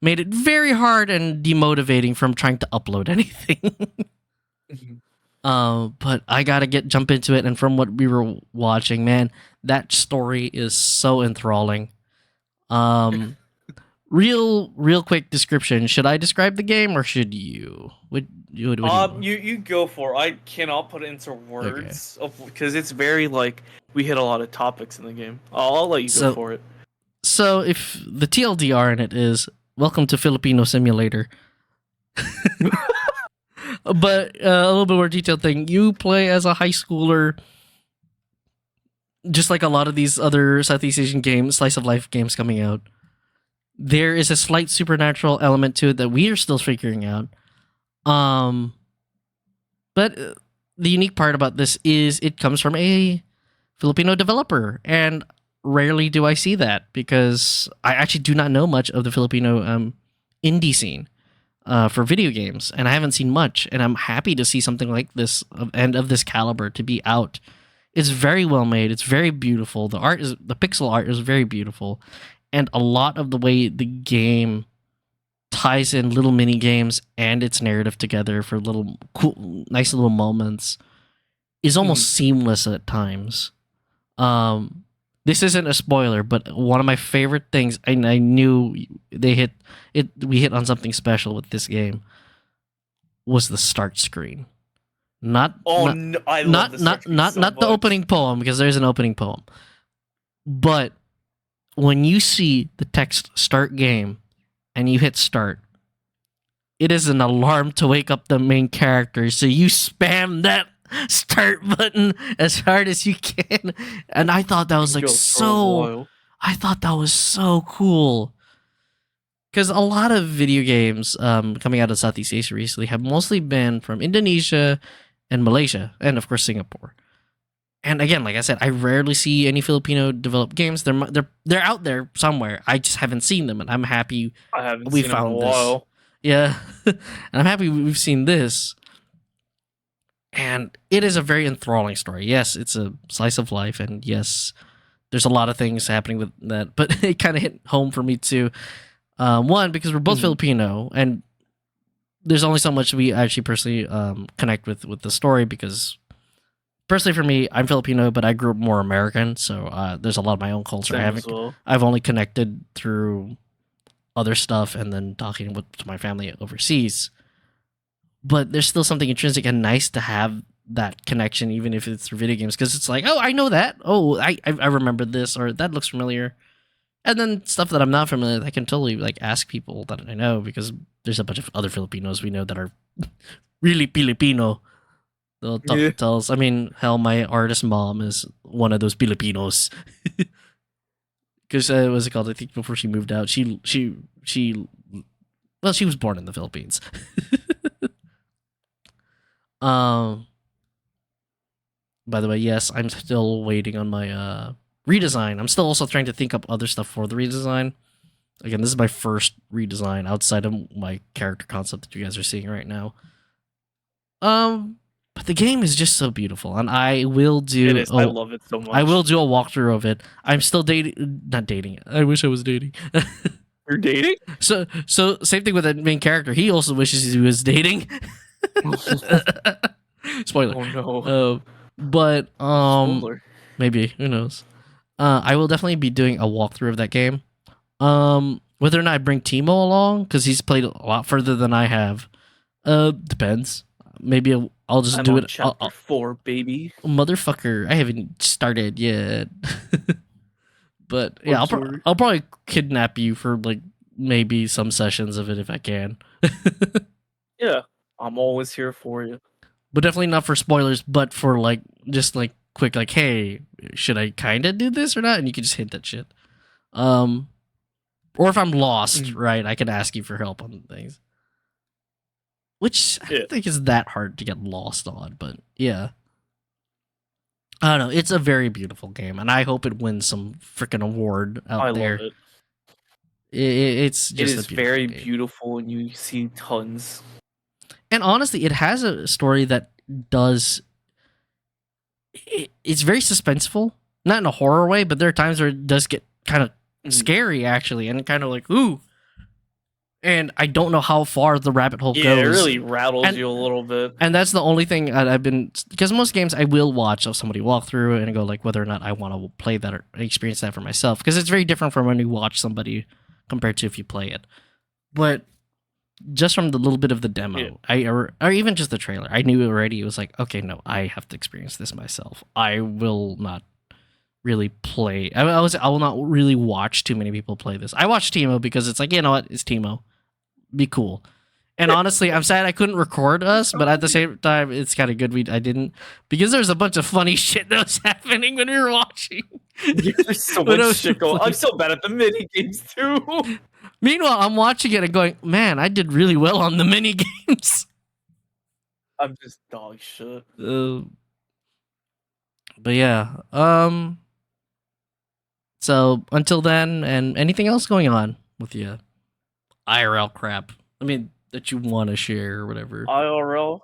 made it very hard and demotivating from trying to upload anything. But I gotta jump into it, and from what we were watching, man, that story is so enthralling. Real quick description. Should I describe the game, or should you? You go for it. I cannot put it into words because it's very we hit a lot of topics in the game. I'll let you go for it. So if the TLDR in it is welcome to Filipino Simulator. But a little bit more detailed thing. You play as a high schooler, just like a lot of these other Southeast Asian games, slice of life games coming out. There is a slight supernatural element to it that we are still figuring out. But the unique part about this is it comes from a Filipino developer, and rarely do I see that because I actually do not know much of the Filipino indie scene for video games, and I haven't seen much. And I'm happy to see something like this and of this caliber to be out. It's very well made. It's very beautiful. The pixel art is very beautiful, and a lot of the way the game ties in little mini games and its narrative together for little cool, nice little moments is almost seamless at times. This isn't a spoiler, but one of my favorite things, and I knew we hit on something special with this game, was the start screen. I love the opening poem, because there's an opening poem, but when you see the text "start game" and you hit start, it is an alarm to wake up the main character. So you spam that start button as hard as you can, and I thought that was I thought that was so cool. Because a lot of video games coming out of Southeast Asia recently have mostly been from Indonesia and Malaysia, and of course Singapore. And again, like I said, I rarely see any Filipino developed games. They're out there somewhere. I just haven't seen them, and I'm happy we found this. Yeah, and I'm happy we've seen this. And it is a very enthralling story. Yes, it's a slice of life, and yes, there's a lot of things happening with that. But it kind of hit home for me too. One, because we're both Filipino, and there's only so much we actually personally connect with the story, because personally for me, I'm Filipino, but I grew up more American, so there's a lot of my own culture. I've only connected through other stuff and then talking to my family overseas. But there's still something intrinsic and nice to have that connection, even if it's through video games, because it's like, oh, I know that. Oh, I remember this, or that looks familiar. And then stuff that I'm not familiar with, I can totally like ask people that I know, because there's a bunch of other Filipinos we know that are really Filipino. They'll tell us. I mean, hell, my artist mom is one of those Filipinos. Because what was it called? I think before she moved out, she was born in the Philippines. By the way, yes, I'm still waiting on my redesign. I'm still also trying to think up other stuff for the redesign. Again, this is my first redesign outside of my character concept that you guys are seeing right now. But the game is just so beautiful, and I will do. It is. I love it so much. I will do a walkthrough of it. I'm still not dating. I wish I was dating. You're dating? So same thing with the main character. He also wishes he was dating. Spoiler. Oh no. But Spoiler. Maybe, who knows. I will definitely be doing a walkthrough of that game. Whether or not I bring Timo along, because he's played a lot further than I have, depends. Maybe I'll just do it. Chapter 4, baby. Motherfucker, I haven't started yet. But yeah, I'll probably kidnap you for like maybe some sessions of it if I can. Yeah, I'm always here for you. But definitely not for spoilers, but for like just like quick, like, hey, should I kind of do this or not? And you can just hint that shit. Or if I'm lost, right, I can ask you for help on things. Which I don't think is that hard to get lost on, but yeah. I don't know. It's a very beautiful game, and I hope it wins some freaking award out there. Love it. It's just it is very beautiful, and you see tons. And honestly, it has a story that does. It's very suspenseful, not in a horror way, but there are times where it does get kind of scary, actually, and kind of like ooh. And I don't know how far the rabbit hole goes. Yeah, it really rattles you a little bit. And that's the only thing I've been... Because most games I will watch somebody walk through and go like whether or not I want to play that or experience that for myself. Because it's very different from when you watch somebody compared to if you play it. But just from the little bit of the demo, or even just the trailer, I knew already it was like, okay, no, I have to experience this myself. I will not really play. I will not really watch too many people play this. I watch Timo because it's like, you know what, it's Timo. Be cool. And honestly, I'm sad I couldn't record us, but at the same time, it's kind of good I didn't, because there's a bunch of funny shit that was happening when we were watching. Yeah, there's so much shit going. I'm so bad at the mini games too. Meanwhile, I'm watching it and going, man, I did really well on the mini games. I'm just dog shit. But yeah, so until then, and anything else going on with you? IRL crap. I mean, that you want to share or whatever. IRL?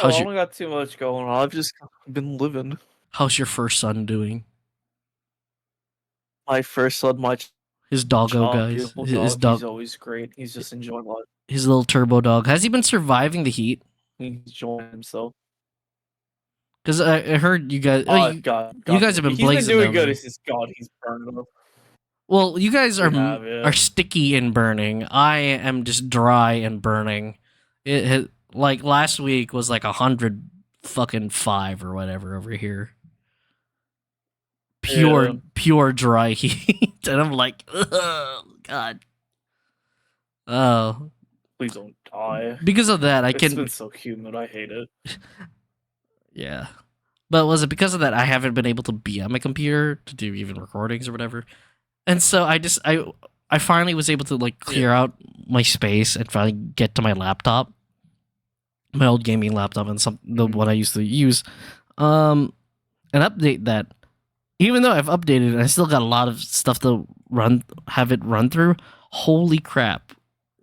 I don't got too much going on. I've just been living. How's your first son doing? My first son, his doggo, guys. His dog. He's always great. He's just enjoying life. His little turbo dog. Has he been surviving the heat? He's enjoying himself. Because I heard you guys. You guys have been blazing. He's been doing good. It's just God, he's burned up. Well, you guys are sticky and burning. I am just dry and burning. It like last week was like 105 or whatever over here. Pure dry heat, and I'm like, oh God. Oh, please don't die. Because of that, It's been so humid. I hate it. Yeah, but was it because of that I haven't been able to be on my computer to do even recordings or whatever? And so I finally was able to like clear out my space and finally get to my laptop, my old gaming laptop, and the one I used to use, and update that. Even though I've updated it, I still got a lot of stuff to have it run through. Holy crap!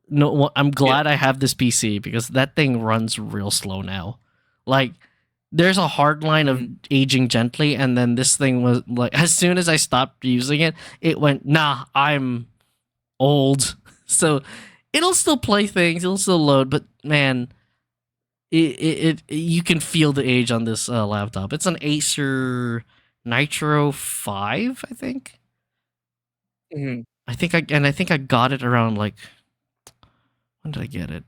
No, I'm glad I have this PC because that thing runs real slow now. Like, there's a hard line of aging gently, and then this thing was like, as soon as I stopped using it, it went, nah, I'm old. So it'll still play things, it'll still load, but man, it you can feel the age on this laptop. It's an Acer Nitro 5, I think. I think I got it around like, when did I get it?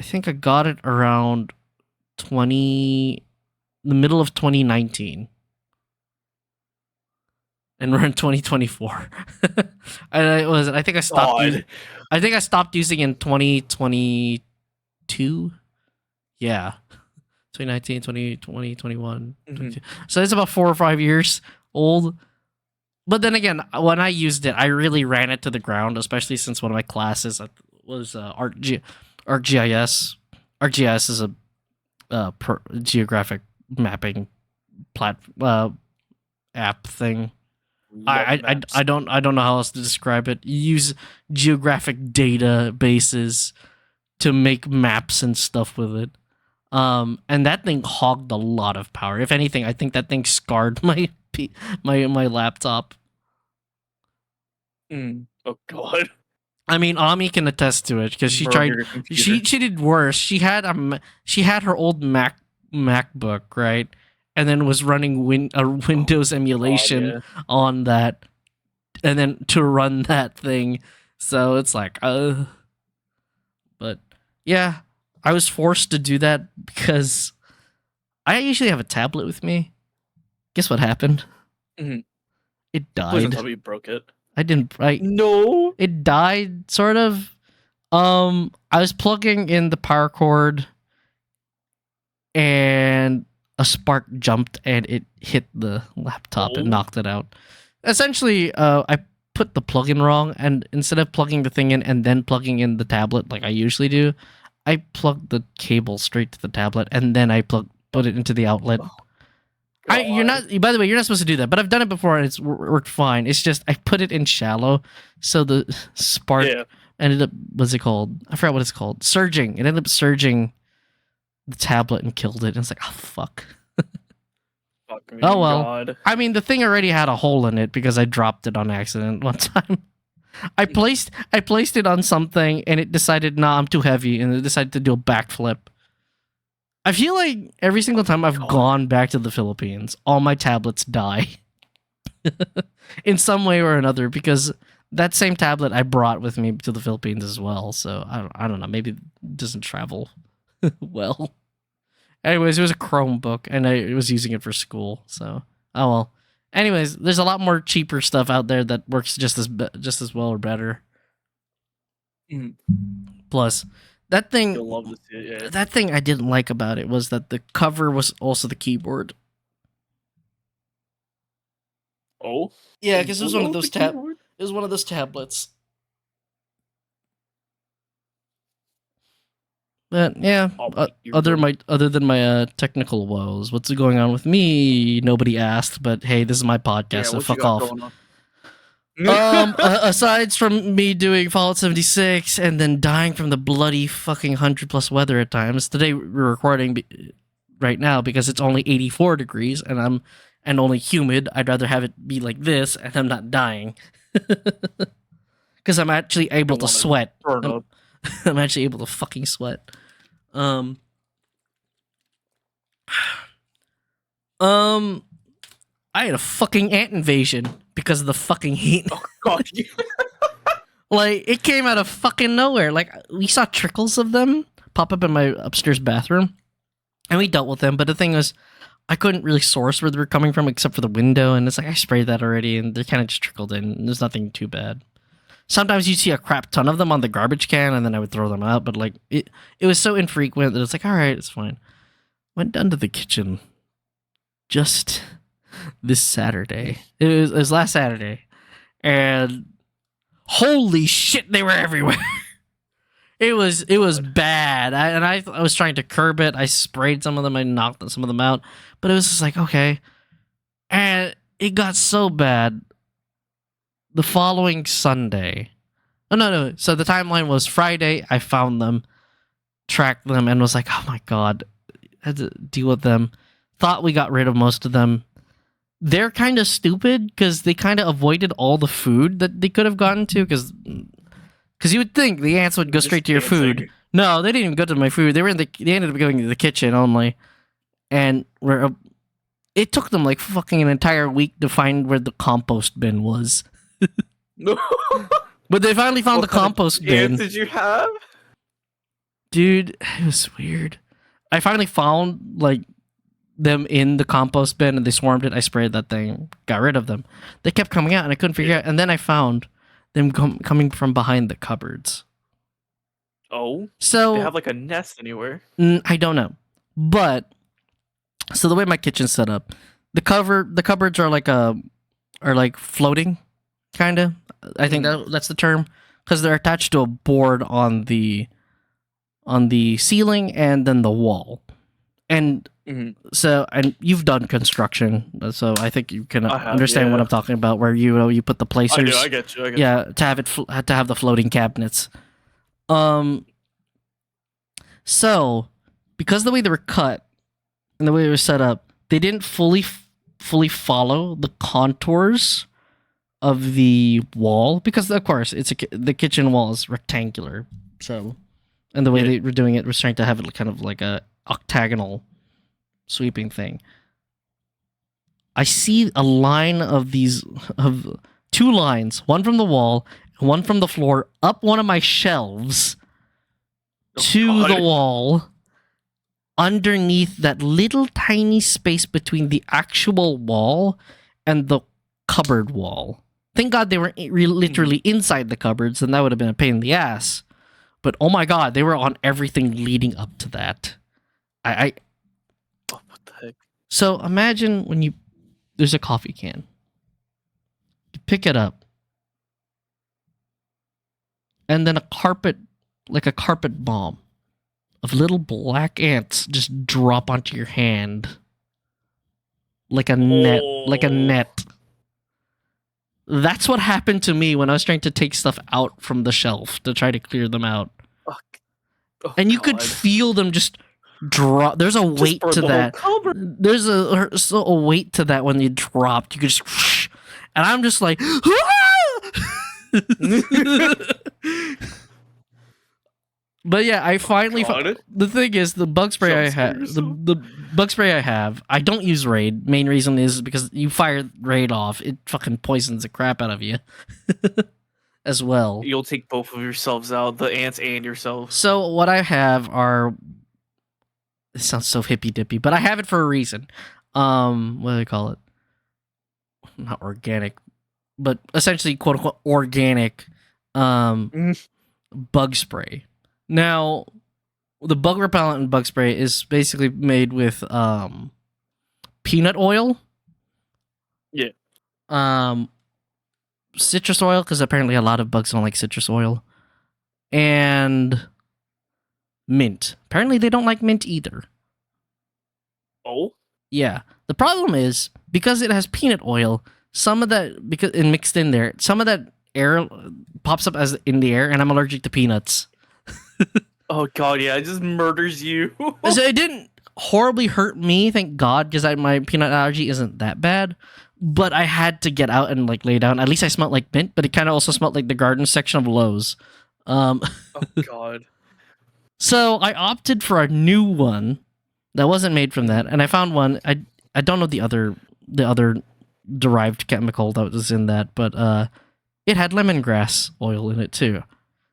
I think I got it around the middle of 2019, and we're in 2024. And I think I stopped using in 2022. Yeah, 2019, 2020, 21. So it's about 4 or 5 years old. But then again, when I used it, I really ran it to the ground, especially since one of my classes was ArcGIS. ArcGIS is a geographic mapping app thing. I don't know how else to describe it. You use geographic databases to make maps and stuff with it. And that thing hogged a lot of power. If anything, I think that thing scarred my laptop. Oh God. I mean, Ami can attest to it because she tried. She did worse. She had her old MacBook, right, and then was running a Windows emulation on that, and then to run that thing. So it's like, but yeah, I was forced to do that because I usually have a tablet with me. Guess what happened? It died. Please don't tell me you broke it. I didn't. No. It died, sort of. I was plugging in the power cord, and a spark jumped, and it hit the laptop and knocked it out. Essentially, I put the plug-in wrong, and instead of plugging the thing in and then plugging in the tablet like I usually do, I plugged the cable straight to the tablet, and then I put it into the outlet. You're not. By the way, you're not supposed to do that, but I've done it before and it's worked fine. It's just I put it in shallow, so the spark ended up. What's it called? I forgot what it's called. Surging. It ended up surging the tablet and killed it. And it's like, oh fuck. Fuck me, oh well. God. I mean, the thing already had a hole in it because I dropped it on accident one time. I placed it on something and it decided, nah, I'm too heavy, and it decided to do a backflip. I feel like every single time I've gone back to the Philippines, all my tablets die in some way or another, because that same tablet I brought with me to the Philippines as well. So I don't know. Maybe it doesn't travel well. Anyways, it was a Chromebook, and I was using it for school. So Oh well. Anyways, there's a lot more cheaper stuff out there that works just as well or better. Mhm. Plus, that thing, You'll love to see it. Yeah. that thing I didn't like about it was that the cover was also the keyboard. Oh. Yeah, The because it was one blue of of those the keyboard? It was one of those tablets. But yeah, Oh, you're other than my technical woes, what's going on with me? Nobody asked, but hey, this is my podcast, yeah. so What you fuck got off. going on? Aside from me doing Fallout 76 and then dying from the bloody fucking 100+ weather at times, today we're recording right now because it's only 84 degrees and only humid. I'd rather have it be like this and I'm not dying. Because I'm actually able to sweat. I'm actually able to fucking sweat. I had a fucking ant invasion because of the fucking heat. Oh god. Like, it came out of fucking nowhere. Like, we saw trickles of them pop up in my upstairs bathroom, and we dealt with them, but the thing was, I couldn't really source where they were coming from except for the window, and it's like, I sprayed that already, and they kind of just trickled in, and there's nothing too bad. Sometimes you'd see a crap ton of them on the garbage can, and then I would throw them out, but, like, it was so infrequent that it's like, alright, it's fine. Went down to the kitchen just this Saturday. It was last Saturday, and holy shit, they were everywhere. It was bad. I was trying to curb it. I sprayed some of them. I knocked some of them out. But it was just like, okay. And it got so bad the following Sunday. Oh, no. So the timeline was Friday. I found them, tracked them, and was like, oh my god. I had to deal with them. Thought we got rid of most of them. They're kind of stupid because they kind of avoided all the food that they could have gotten to because you would think the ants would go straight to your food. No, they didn't even go to my food. They ended up going to the kitchen only, and it took them like fucking an entire week to find where the compost bin was. But they finally found the compost bin. Ants did you have? Dude, it was weird. I finally found like them in the compost bin and they swarmed it. I sprayed that thing, got rid of them. They kept coming out and I couldn't figure out. And then I found them coming from behind the cupboards. Oh, so they have like a nest anywhere? I don't know, but so the way my kitchen's set up, the cupboards are like floating, kind of. I think that's the term because they're attached to a board on the ceiling and then the wall, and so and you've done construction, so I think you can understand what I'm talking about. Where you put the placers. I get you. Yeah, to have the floating cabinets. So because the way they were cut and the way they were set up, they didn't fully follow the contours of the wall because of course the kitchen wall is rectangular. So, and the way they were doing it was trying to have it kind of like a octagonal sweeping thing. I see a line of two lines, one from the wall, and one from the floor, up one of my shelves to the wall, underneath that little tiny space between the actual wall and the cupboard wall. Thank God they were literally inside the cupboards, and that would have been a pain in the ass. But oh my god, they were on everything leading up to that. What the heck? So imagine when there's a coffee can. You pick it up. And then a carpet bomb of little black ants just drop onto your hand. Like a net. That's what happened to me when I was trying to take stuff out from the shelf to try to clear them out. And you could feel them just drop. There's a weight to that. There's a weight to that when you dropped. You could just, and I'm just like, but yeah, I finally the thing is the bug spray I have. The bug spray I have, I don't use Raid. Main reason is because you fire Raid off, it fucking poisons the crap out of you. As well. You'll take both of yourselves out, the ants and yourself. So what I have are, it sounds so hippy dippy, but I have it for a reason. What do they call it? not organic, but essentially quote unquote organic Mm. bug spray. Now, the bug repellent and bug spray is basically made with peanut oil. Yeah. Citrus oil, because apparently a lot of bugs don't like citrus oil, and mint. Apparently they don't like mint either. Oh. Yeah. The problem is because it has peanut oil, some of that because it mixed in there, some of that air pops up as in the air, and I'm allergic to peanuts. Oh god, yeah, it just murders you. So it didn't horribly hurt me, thank God, because my peanut allergy isn't that bad. But I had to get out and like lay down. At least I smelled like mint, but it kind of also smelled like the garden section of Lowe's. Oh god. So I opted for a new one that wasn't made from that, and I found one. I don't know the other derived chemical that was in that, but it had lemongrass oil in it too.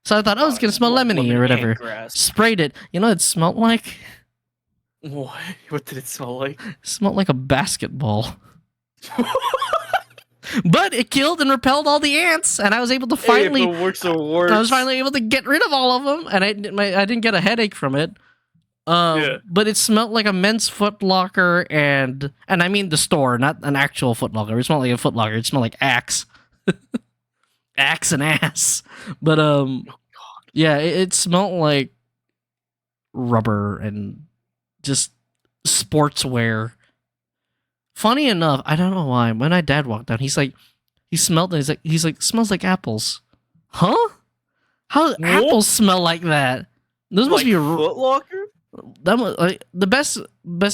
So I thought, oh, it's gonna smell lemony or whatever. Sprayed it. You know what it smelled like? What? What did it smell like? It smelled like a basketball. But it killed and repelled all the ants, and I was able to finally. Hey, if it works, it works. I was finally able to get rid of all of them, and I didn't get a headache from it. But it smelled like a men's Foot Locker, and I mean the store, not an actual Foot Locker. It smelled like a Foot Locker. It smelled like Axe, Axe and ass. But yeah, it smelled like rubber and just sportswear. Funny enough, I don't know why. When my dad walked down, he smelled it. He's like, smells like apples. Huh? How do apples smell like that? Those must be a Foot Locker. That was, like, the best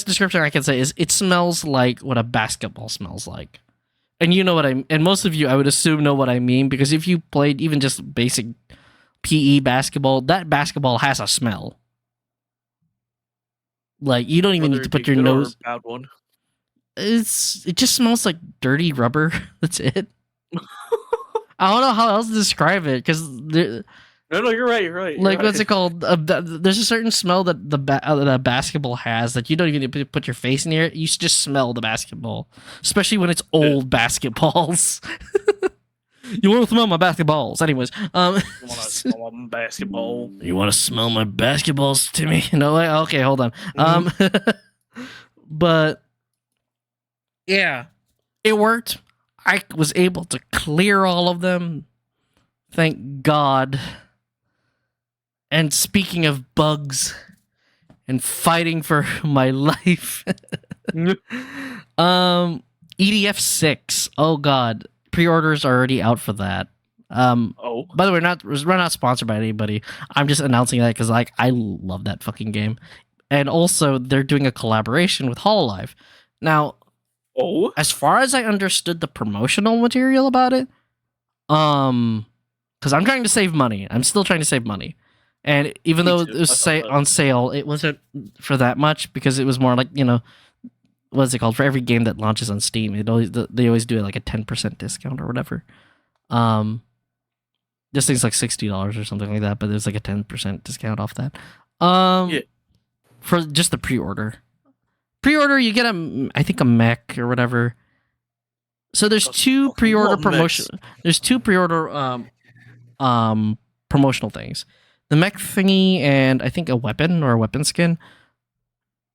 description I can say is it smells like what a basketball smells like. And you know what and most of you I would assume know what I mean, because if you played even just basic PE basketball, that basketball has a smell. Like you don't even need to put your nose. Bad one. It just smells like dirty rubber. That's it. I don't know how else to describe it, because no, you're right. Like, what's it called? There's a certain smell that the basketball has that you don't even need to put your face near it. You just smell the basketball, especially when it's old basketballs. You want to smell my basketballs, anyways. You want to smell my basketball? You want to smell my basketballs, Timmy? No way. Okay, hold on. But yeah, it worked. I was able to clear all of them. Thank God. And speaking of bugs and fighting for my life, EDF 6. Oh God, pre-orders are already out for that. By the way, we're not sponsored by anybody. I'm just announcing that because like I love that fucking game, and also they're doing a collaboration with Hololive. Now, as far as I understood the promotional material about it, because I'm trying to save money. I'm still trying to save money. And even though it was on sale, it wasn't for that much, because it was more like, what's it called? For every game that launches on Steam, they always do it like a 10% discount or whatever. This thing's like $60 or something like that, but there's like a 10% discount off that. For just the pre-order. Pre-order, you get I think a mech or whatever. So there's two pre-order promotion. There's two pre-order promotional things. The mech thingy and I think a weapon or a weapon skin.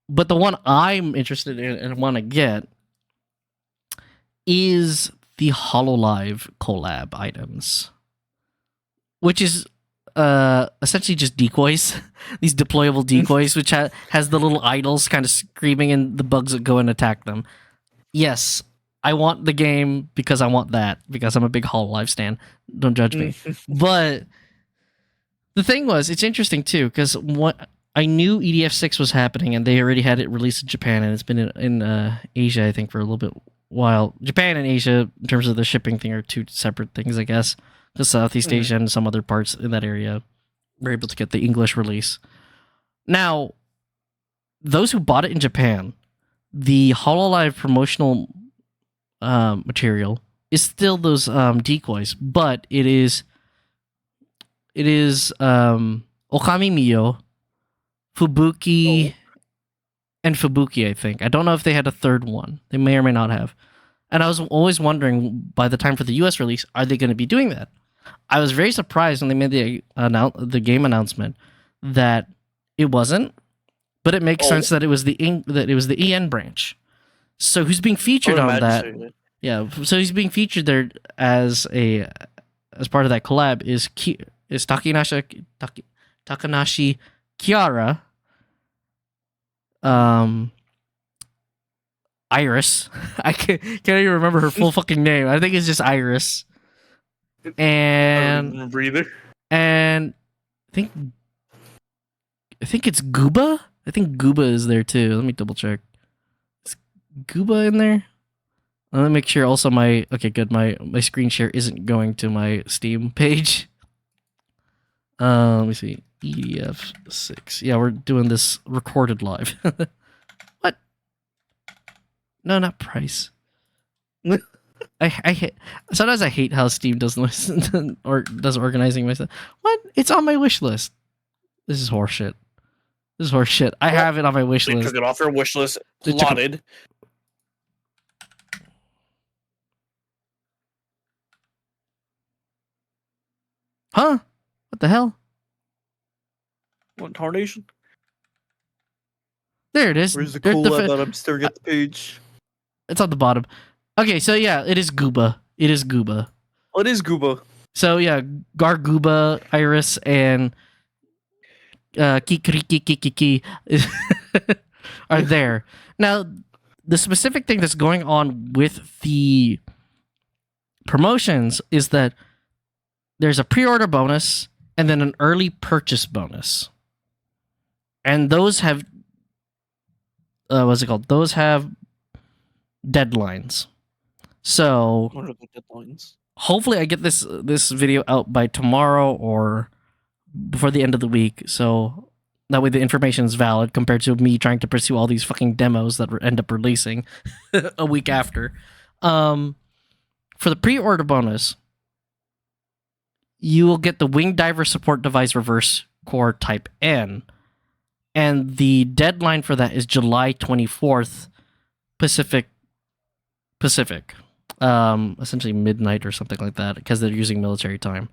But the one I'm interested in and want to get is the HoloLive collab items, which is essentially just decoys. These deployable decoys, which has the little idols kind of screaming and the bugs that go and attack them. Yes, I want the game because I want that, because I'm a big HoloLive stan. Don't judge me. But the thing was, it's interesting too, because what I knew EDF 6 was happening, and they already had it released in Japan, and it's been in Asia, I think, for a little bit while. Japan and Asia, in terms of the shipping thing, are two separate things, I guess. The Southeast Asia and some other parts in that area were able to get the English release. Now, those who bought it in Japan, the HoloLive promotional material is still those decoys, but it is Okami Miyo, Fubuki, and Fubuki, I think. I don't know if they had a third one. They may or may not have. And I was always wondering, by the time for the US release, are they going to be doing that? I was very surprised when they made the game announcement that it wasn't, but it makes sense that it was the EN branch. So who's being featured on that? So, yeah, so he's being featured there as part of that collab is Takanashi Kiara, Iris. I can't even remember her full fucking name. I think it's just Iris. And I don't remember either. And I think it's Gooba. I think Gooba is there too. Let me double check. Is Gooba in there? Let me make sure. Also, my screen share isn't going to my Steam page. Let me see. EDF6. Yeah, we're doing this recorded live. What? No, not price. I hate. Sometimes I hate how Steam doesn't listen or does organizing myself. What? It's on my wish list. This is horseshit. I have it on my wish list. Took it off your wish list. Plotted. Huh? What the hell? What tarnation? There it is. Where's the cool that I'm staring at the page? It's on the bottom. Okay, so yeah, it is Gooba. Oh, it is Gooba. So yeah, Gargooba, Iris, and Kiki are there. Now, the specific thing that's going on with the promotions is that there's a pre-order bonus and then an early purchase bonus. And those have what's it called? Those have deadlines. So what are the deadlines? Hopefully I get this video out by tomorrow or before the end of the week, so that way the information is valid compared to me trying to pursue all these fucking demos that end up releasing a week after. For the pre-order bonus, you will get the Wing Diver Support Device Reverse Core Type N. And the deadline for that is July 24th, Pacific. Essentially midnight or something like that, because they're using military time.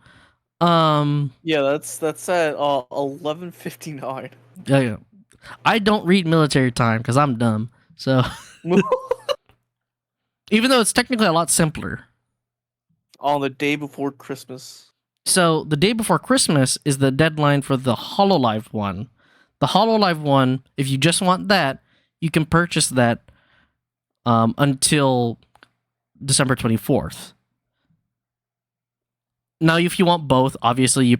Yeah, that's at 11:59. Yeah. I don't read military time because I'm dumb. So even though it's technically a lot simpler. On the day before Christmas. So the day before Christmas is the deadline for the HoloLive one. The HoloLive one, if you just want that, you can purchase that until December 24th. Now, if you want both, obviously you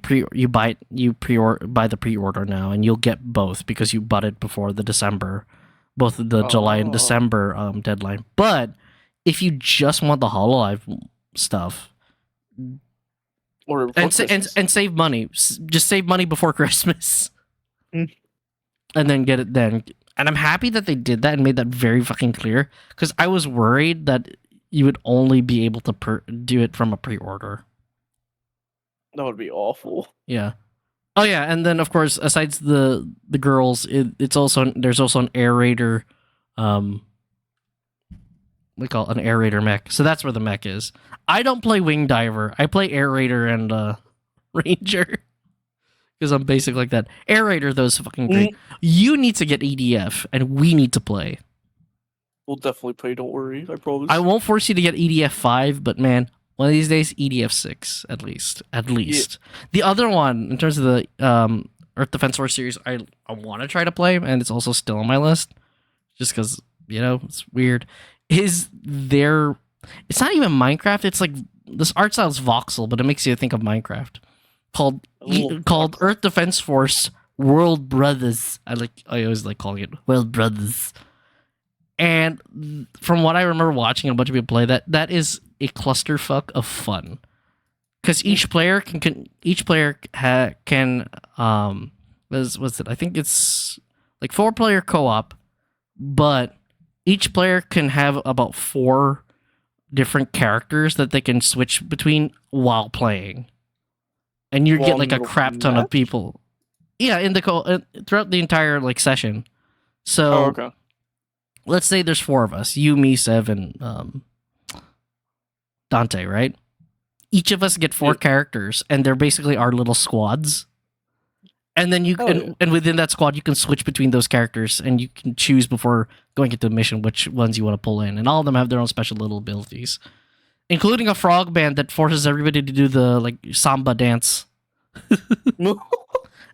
buy the pre-order now, and you'll get both because you bought it before the December, both the July and December deadline. But if you just want the HoloLive stuff, and save money, just save money before Christmas, and then get it then. And I'm happy that they did that and made that very fucking clear, because I was worried that you would only be able to do it from a pre-order. That would be awful. Yeah. Oh yeah, and then of course, aside the girls, there's also an aerator, we call it an aerator mech. So that's where the mech is. I don't play Wing Diver. I play aerator and Ranger, because I'm basic like that. Aerator though is fucking great. You need to get EDF, and we need to play. We'll definitely play. Don't worry. I promise. I won't force you to get EDF 5, but man, one of these days, EDF 6 at least. Yeah. The other one, in terms of the Earth Defense Force series, I want to try to play, and it's also still on my list, just because it's weird. It's not even Minecraft. It's like this art style is voxel, but it makes you think of Minecraft. Called Earth Defense Force World Brothers. I always like calling it World Brothers. And from what I remember watching a bunch of people play, that is a clusterfuck of fun, because each player can what's it? I think it's like 4-player co-op, but each player can have about 4 different characters that they can switch between while playing, and you get like a crap ton of people. Yeah, in the throughout the entire session. So. Okay. Let's say there's 4 of us, you, me, Sev, and Dante, right? Each of us get 4 characters, and they're basically our little squads. And then and within that squad, you can switch between those characters, and you can choose before going into the mission which ones you want to pull in. And all of them have their own special little abilities, including a frog band that forces everybody to do the like samba dance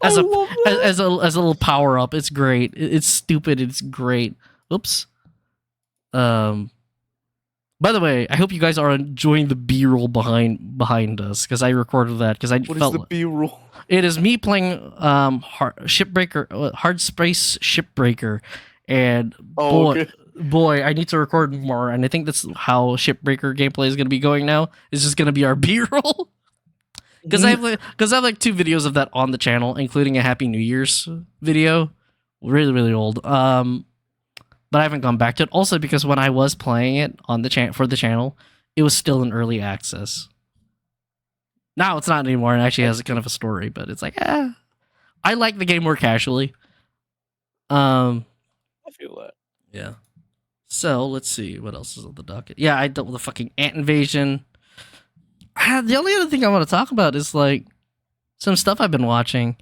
as a little power up. It's great. It's stupid. It's great. Oops. By the way, I hope you guys are enjoying the B-roll behind us, because I recorded that because What is the B-roll? It is me playing Hard Space Shipbreaker, and boy, I need to record more, and I think that's how Shipbreaker gameplay is going to be going now. It's just going to be our B-roll. Because I have like 2 videos of that on the channel, including a Happy New Year's video, really really old. But I haven't gone back to it. Also, because when I was playing it on the for the channel, it was still in early access. Now it's not anymore, and actually has a kind of a story. But it's like, I like the game more casually. I feel that. Yeah. So let's see what else is on the docket. Yeah, I dealt with the fucking ant invasion. The only other thing I want to talk about is like some stuff I've been watching.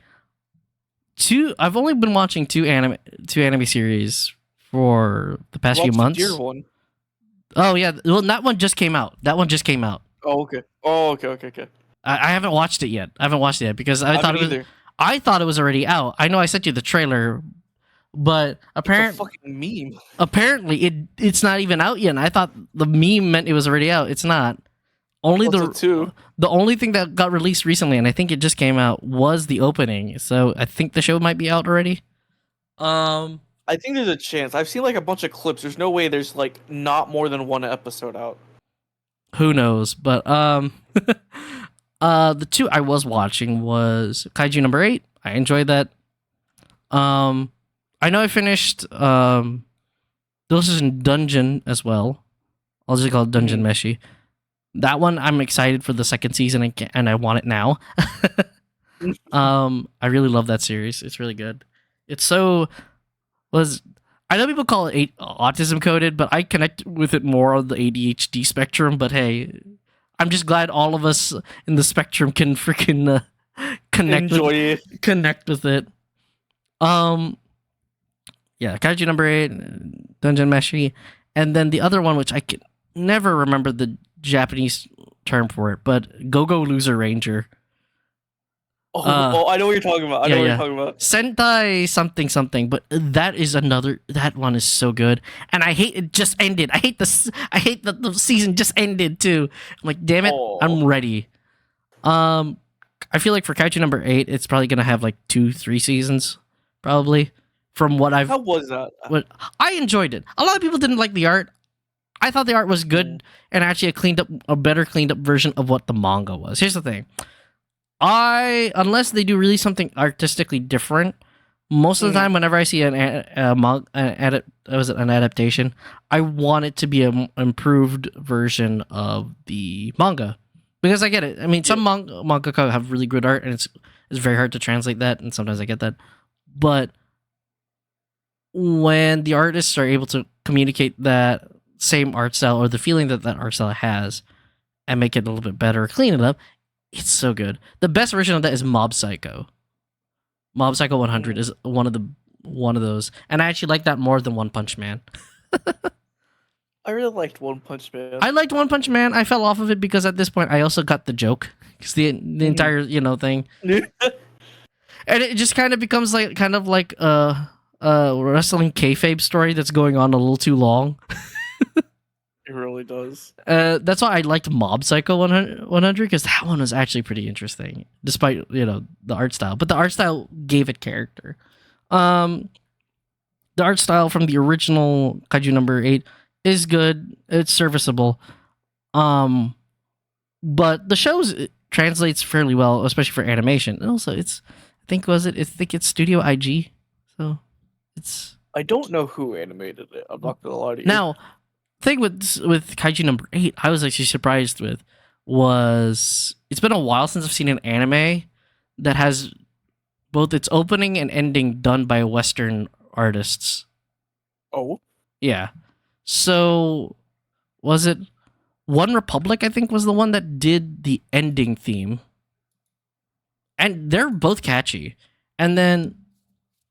I've only been watching two anime series for the past few months. The Deer one. Oh yeah, well that one just came out. Oh okay. Okay. I haven't watched it yet. Because I thought it was already out. I know I sent you the trailer, but apparently fucking meme. Apparently it's not even out yet. And I thought the meme meant it was already out. It's not. Only the only thing that got released recently, and I think it just came out, was the opening. So I think the show might be out already. I think there's a chance. I've seen like a bunch of clips. There's no way there's like not more than 1 episode out. Who knows? But the 2 I was watching was Kaiju number 8. I enjoyed that. I know I finished This is in Dungeon as well. I'll just call it Dungeon Meshi. That one I'm excited for the 2nd season, and I want it now. I really love that series. It's really good. I know people call it autism coded, but I connect with it more on the ADHD spectrum. But hey, I'm just glad all of us in the spectrum can freaking connect with it. Yeah, Kaiju number 8, Dungeon Meshi, and then the other one, which I can never remember the Japanese term for it, but Go-Go Loser Ranger. I know what you're talking about. Sentai something, but that one is so good. And I hate it just ended. I hate that the season just ended too. I'm like, damn it, I'm ready. I feel like for Kaiju number 8, it's probably gonna have like 2-3 seasons, probably. From what How was that? I enjoyed it. A lot of people didn't like the art. I thought the art was good, and actually a better cleaned up version of what the manga was. Here's the thing. Unless they do really something artistically different, most of the time, whenever I see an adaptation, I want it to be an improved version of the manga, because I get it. I mean, some mangaka have really good art, and it's very hard to translate that, and sometimes I get that. But when the artists are able to communicate that same art style or the feeling that art style has, and make it a little bit better, clean it up, it's so good. The best version of that is Mob Psycho. Mob Psycho 100 is one of those, and I actually like that more than One Punch Man. I really liked One Punch Man. I liked One Punch Man. I fell off of it because at this point I also got the joke, because the entire thing, and it just kind of becomes like a wrestling kayfabe story that's going on a little too long. It really does. That's why I liked Mob Psycho 100, because that one was actually pretty interesting, despite the art style. But the art style gave it character. The art style from the original Kaiju number 8 is good. It's serviceable. But the shows translates fairly well, especially for animation. And also, I think it's Studio IG. So it's. I don't know who animated it. I'm not gonna lie to you. Now, thing with Kaiju number 8, I was actually surprised with, was it's been a while since I've seen an anime that has both its opening and ending done by Western artists. Oh, yeah. So was it One Republic, I think, was the one that did the ending theme, and they're both catchy. And then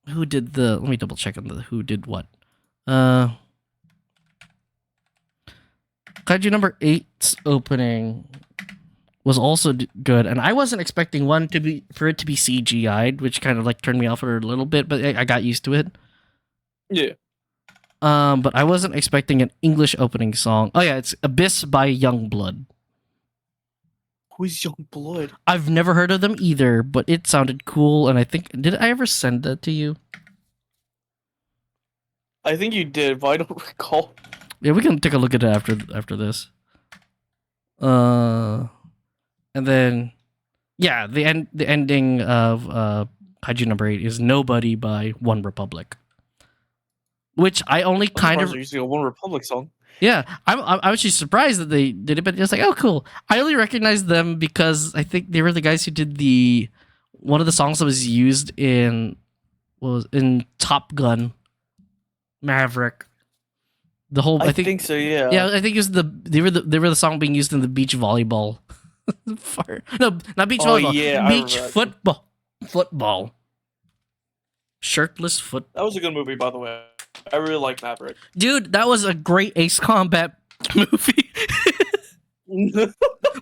who did the? Let me double check on the who did what. Kaiju number 8's opening was also good, and I wasn't expecting for it to be CGI'd, which kind of like turned me off for a little bit, but I got used to it. Yeah. But I wasn't expecting an English opening song. Oh yeah, it's Abyss by Youngblood. Who's Youngblood? I've never heard of them either, but it sounded cool, and I think did I ever send that to you? I think you did, but I don't recall. Yeah, we can take a look at it after this. And then, yeah, the ending of Kaiju number 8 is Nobody by One Republic, which I only kind of using a One Republic song. Yeah, I'm actually surprised that they did it, but it's like, oh, cool. I only recognized them because I think they were the guys who did one of the songs that was used in Top Gun Maverick. The whole I think so, yeah. Yeah, I think it was they were the song being used in the beach volleyball. No, not beach volleyball. Yeah, beach football. Shirtless foot. That was a good movie, by the way. I really like Maverick. Dude, that was a great Ace Combat movie.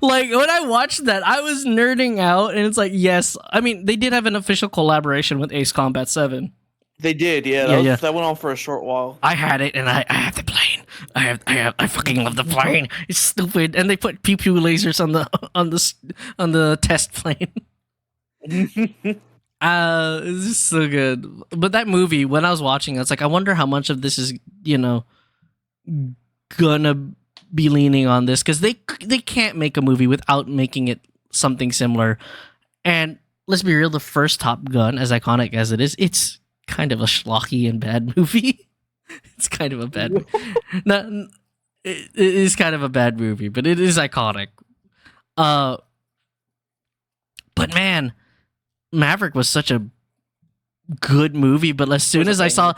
Like, when I watched that, I was nerding out, and it's like, yes. I mean, they did have an official collaboration with Ace Combat 7. They did, yeah. That went on for a short while. I had it, and I have the plane. I fucking love the plane. It's stupid, and they put pew pew lasers on the test plane. It's just so good. But that movie, when I was watching, I was like, I wonder how much of this is, gonna be leaning on this, because they can't make a movie without making it something similar. And let's be real, the first Top Gun, as iconic as it is, it's kind of a schlocky and bad movie. It's kind of a bad movie. It is kind of a bad movie, but it is iconic. But man, Maverick was such a good movie. But as soon as I saw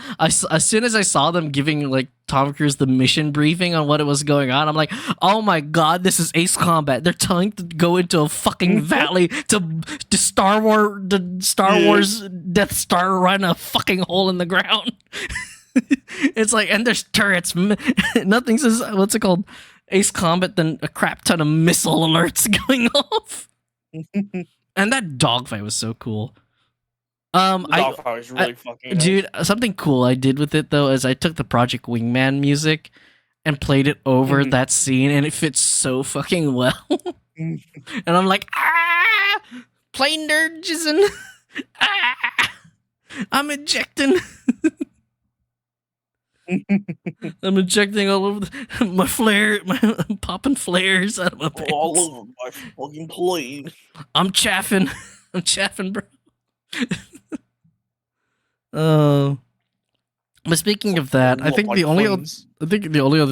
them giving like Tom Cruise the mission briefing on what it was going on, I'm like, oh my god, this is Ace Combat. They're telling to go into a fucking valley to Star Wars Death Star run a fucking hole in the ground. It's like, and there's turrets. Nothing says, what's it called, Ace Combat than a crap ton of missile alerts going off. And that dogfight was so cool. Dogfight was really fucking dude, something cool I did with it though is I took the Project Wingman music and played it over that scene, and it fits so fucking well. And I'm like, plane nerd jizzing. I'm ejecting. I'm ejecting all over I'm popping flares out of my pants. All over my fucking plane. I'm chaffing, bro. But speaking of that, I think the only other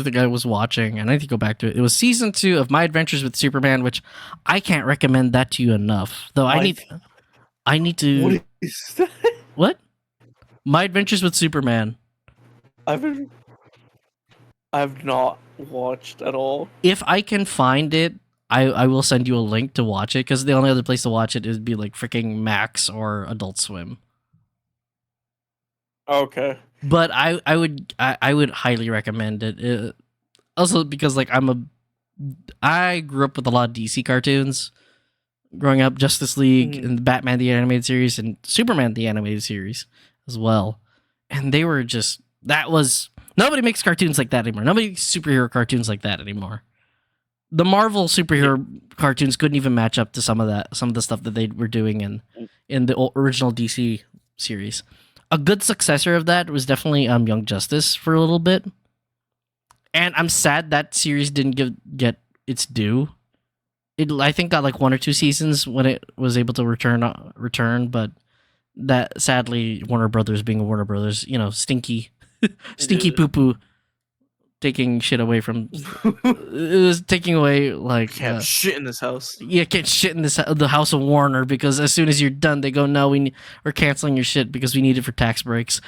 thing I was watching, and I need to go back to it. It was season 2 of My Adventures with Superman, which I can't recommend that to you enough. Though I need to. What is that? What? My Adventures with Superman. I've not watched at all. If I can find it, I will send you a link to watch it, because the only other place to watch it would be like freaking Max or Adult Swim. Okay. But I would highly recommend it. Also because like I grew up with a lot of DC cartoons growing up, Justice League and Batman the Animated Series and Superman the Animated Series as well. And they were just, nobody makes cartoons like that anymore. Nobody makes superhero cartoons like that anymore. The Marvel superhero cartoons couldn't even match up to some of the stuff that they were doing in the original DC series. A good successor of that was definitely Young Justice for a little bit. And I'm sad that series didn't get its due. It, I think, got like 1 or 2 seasons when it was able to return, but that, sadly, Warner Brothers being Warner Brothers, stinky poo-poo, taking shit away from... It was taking away, like... Can't shit in this house. Yeah, can't shit in the house of Warner, because as soon as you're done, they go, no, we're canceling your shit because we need it for tax breaks.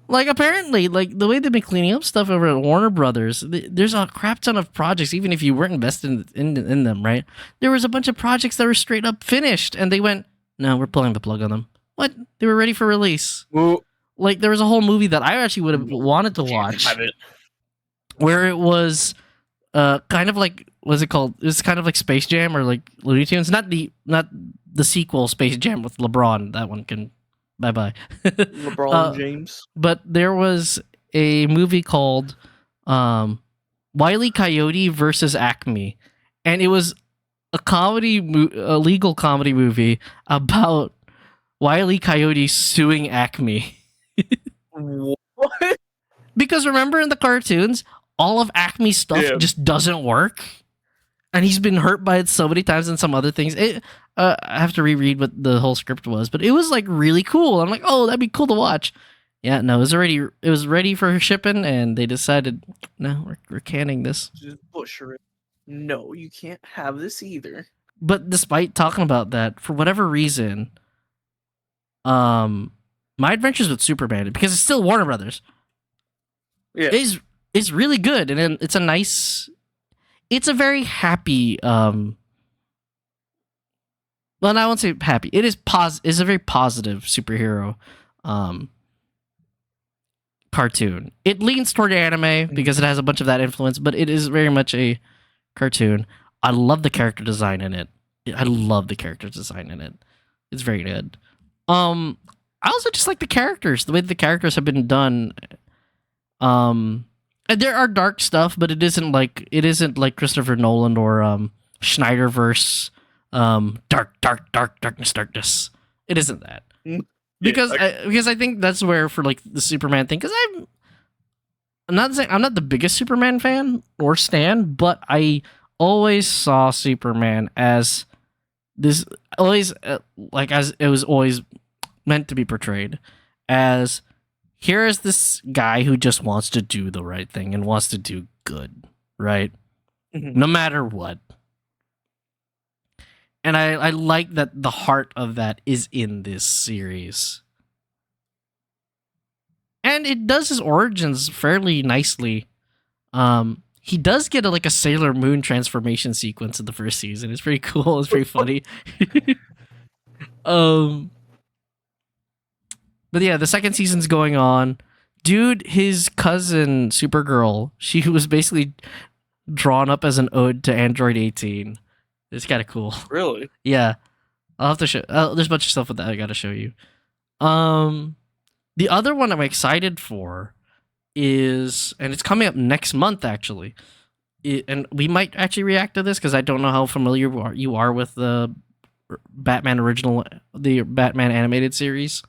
Like, apparently, like, the way they've been cleaning up stuff over at Warner Brothers, there's a crap ton of projects, even if you weren't invested in them, right? There was a bunch of projects that were straight up finished, and they went, no, we're pulling the plug on them. What? They were ready for release. Well, like, there was a whole movie that I actually would have wanted to watch, where it was kind of like, what's it called? It was kind of like Space Jam or like Looney Tunes. Not the sequel Space Jam with LeBron. That one can bye. LeBron James. But there was a movie called Wile E. Coyote versus Acme, and it was a legal comedy movie about Wile E. Coyote suing Acme. What? Because remember in the cartoons, all of Acme's stuff just doesn't work. And he's been hurt by it so many times and some other things. I have to reread what the whole script was, but it was like really cool. I'm like, oh, that'd be cool to watch. Yeah, no, it was ready for shipping, and they decided, no, we're canning this. Just butcher it. No, you can't have this either. But despite talking about that, for whatever reason, My Adventures with Superman, because it's still Warner Brothers, is really good, and it's a nice. It's a very happy. Well, I won't say happy. It is It's a very positive superhero cartoon. It leans toward anime because it has a bunch of that influence, but it is very much a cartoon. I love the character design in it. It's very good. I also just like the characters, the way the characters have been done. And there are dark stuff, but it isn't like Christopher Nolan or Schneiderverse. Darkness. It isn't that. Because I think that's where, for like the Superman thing, because I'm not the biggest Superman fan or stan, but I always saw Superman as this, always as it was always meant to be portrayed as, here is this guy who just wants to do the right thing and wants to do good, right? Mm-hmm. No matter what. And I like that the heart of that is in this series. And it does his origins fairly nicely. He does get a Sailor Moon transformation sequence in the first season. It's pretty cool. It's pretty funny. But yeah, the second season's going on. Dude, his cousin, Supergirl, she was basically drawn up as an ode to Android 18. It's kind of cool. Really? Yeah. I'll have to show. There's a bunch of stuff with that I got to show you. The other one I'm excited for is, and it's coming up next month actually, and we might actually react to this because I don't know how familiar you are with the Batman animated series.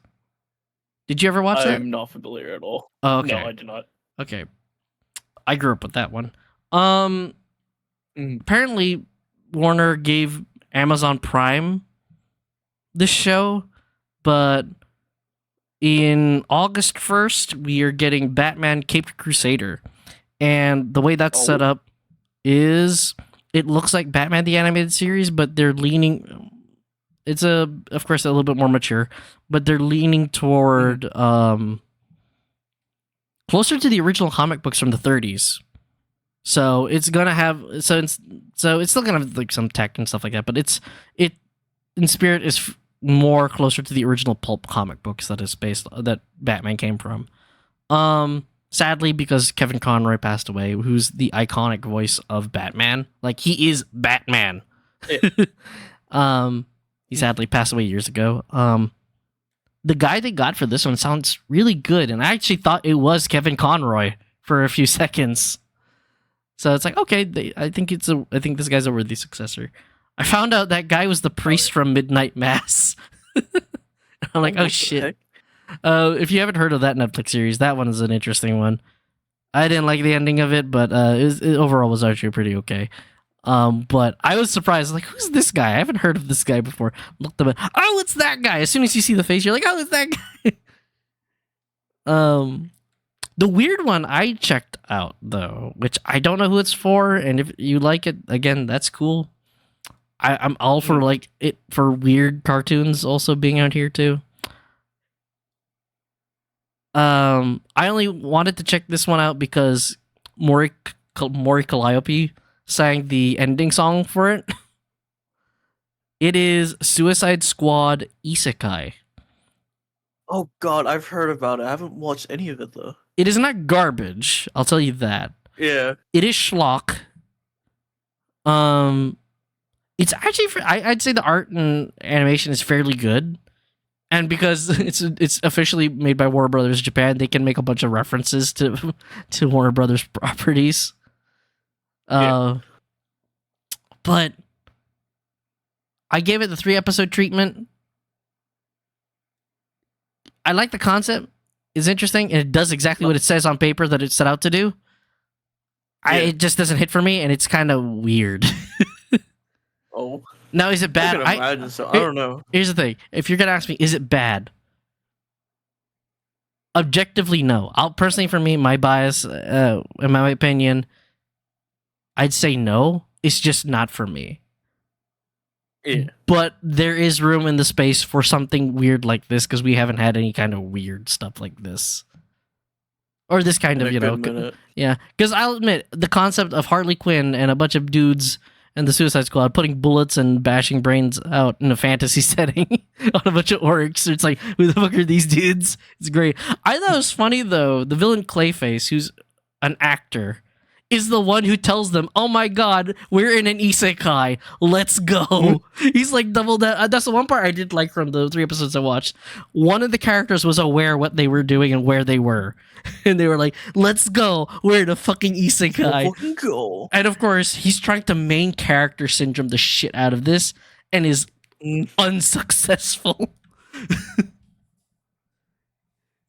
Did you ever watch that? I'm not familiar at all. Oh, okay. No, I did not. Okay. I grew up with that one. Apparently Warner gave Amazon Prime this show, but in August 1st, we are getting Batman Caped Crusader. And the way that's set up is, it looks like Batman the Animated Series, but they're leaning... It's of course a little bit more mature, but they're leaning toward closer to the original comic books from the 30s. So it's gonna have it's still gonna have like some tech and stuff like that, but it in spirit is more closer to the original pulp comic books that Batman came from. Sadly, because Kevin Conroy passed away, who's the iconic voice of Batman, like he is Batman. He sadly passed away years ago. The guy they got for this one sounds really good, and I actually thought it was Kevin Conroy for a few seconds. So it's like, okay, I think this guy's a worthy successor. I found out that guy was the priest from Midnight Mass. I'm like, oh shit. If you haven't heard of that Netflix series, that one is an interesting one. I didn't like the ending of it, but it overall was actually pretty okay. But I was surprised, like, who's this guy? I haven't heard of this guy before. Looked up, oh, it's that guy. As soon as you see the face, you're like, oh, it's that guy. The weird one I checked out, though, which I don't know who it's for, and if you like it, again, that's cool. I'm all for for weird cartoons also being out here too. I only wanted to check this one out because Mori Calliope sang the ending song for it. It is Suicide Squad Isekai. Oh god, I've heard about it. I haven't watched any of it though. It is not garbage, I'll tell you that. Yeah. It is schlock. It's actually I'd say the art and animation is fairly good. And because it's officially made by Warner Brothers Japan, they can make a bunch of references to Warner Brothers properties. But I gave it the 3-episode treatment. I like the concept. It's interesting, and it does exactly what it says on paper that it set out to do. It just doesn't hit for me, and it's kind of weird. Oh. Now, is it bad? I can imagine so. I don't know. Here's the thing. If you're going to ask me, is it bad? Objectively, no. Personally, for me, my bias, in my opinion, I'd say no. It's just not for me. Yeah. But there is room in the space for something weird like this because we haven't had any kind of weird stuff like this. Or this kind of, yeah. Because I'll admit, the concept of Harley Quinn and a bunch of dudes and the Suicide Squad putting bullets and bashing brains out in a fantasy setting on a bunch of orcs. It's like, who the fuck are these dudes? It's great. I thought it was funny, though. The villain Clayface, who's an actor, is the one who tells them, oh my god, we're in an isekai. Let's go. He's like double that. That's the one part I did like from the 3 episodes I watched. One of the characters was aware what they were doing and where they were. And they were like, let's go. We're in a fucking isekai. Fucking go. And of course, he's trying to main character syndrome the shit out of this and is unsuccessful.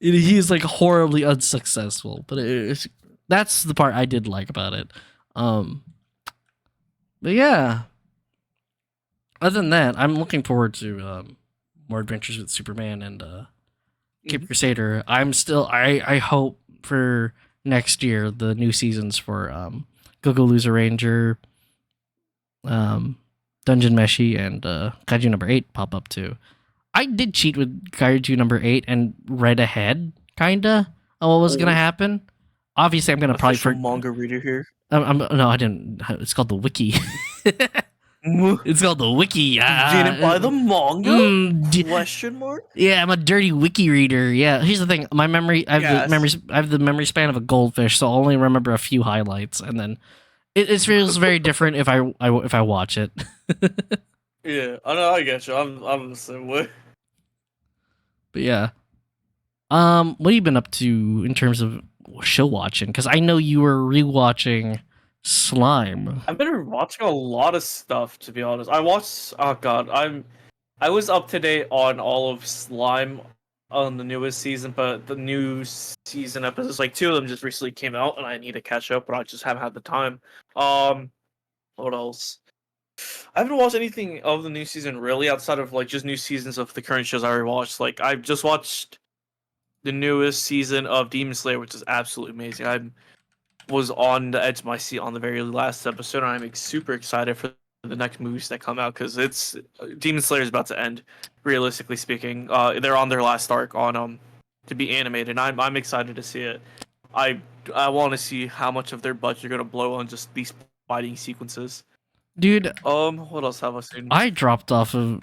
He is like horribly unsuccessful. But that's the part I did like about it. But yeah. Other than that, I'm looking forward to more Adventures with Superman and Cape Crusader. I'm still I hope for next year the new seasons for Go Loser Ranger, Dungeon Meshi, and Kaiju number 8 pop up too. I did cheat with Kaiju number 8 and read ahead, kinda, of what was gonna happen. Obviously, I'm gonna probably manga reader here. No, I didn't. It's called the wiki. It's called the wiki. You didn't buy the manga? Question mark? Yeah, I'm a dirty wiki reader. Yeah, here's the thing. My memory, I have the memory span of a goldfish, so I'll only remember a few highlights, and then it feels very different if I watch it. Yeah, I know. I get you. I'm the same way. But yeah, what have you been up to in terms of show watching? Because I know you were rewatching Slime. I've been watching a lot of stuff, to be honest. I watched. Oh god, I was up to date on all of Slime on the newest season, but the new season episodes, like 2 of them, just recently came out, and I need to catch up, but I just haven't had the time. What else? I haven't watched anything of the new season really, outside of like just new seasons of the current shows I already watched. Like I've just watched the newest season of Demon Slayer, which is absolutely amazing. I was on the edge of my seat on the very last episode, and I'm super excited for the next movies that come out because it's Demon Slayer is about to end. Realistically speaking, they're on their last arc on to be animated. And I'm excited to see it. I want to see how much of their budget they're gonna blow on just these fighting sequences. Dude, what else have I seen? I dropped off of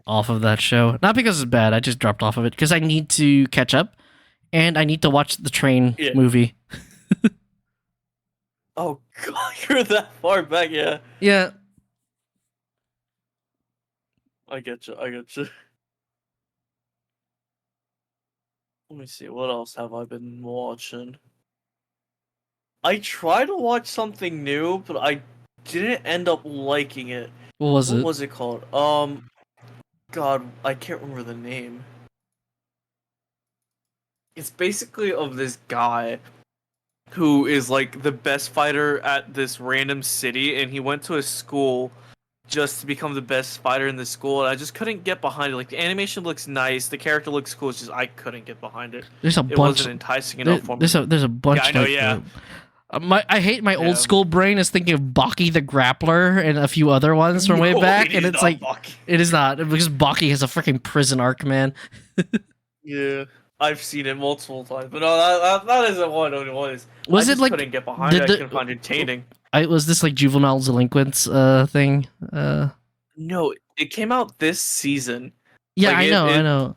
that show. Not because it's bad, I just dropped off of it because I need to catch up and I need to watch the Train movie. Oh god, you're that far back, yeah. Yeah. I get you. Let me see, what else have I been watching? I tried to watch something new, but I didn't end up liking it. What was it called? God, I can't remember the name. It's basically of this guy who is like the best fighter at this random city, and he went to a school just to become the best fighter in the school, and I just couldn't get behind it. Like, the animation looks nice, the character looks cool, it's just I couldn't get behind it. It wasn't enticing enough for me. There's a bunch. Yeah, I know, yeah. I hate my old school brain is thinking of Baki the Grappler and a few other ones from way back, and it's like Baki. It is not, because Baki has a freaking prison arc, man. Yeah, I've seen it multiple times, but no, that isn't what it was. Was I it just like couldn't get behind it. I couldn't find it entertaining. Was this like juvenile delinquents thing? No, it came out this season. Yeah, Like I know.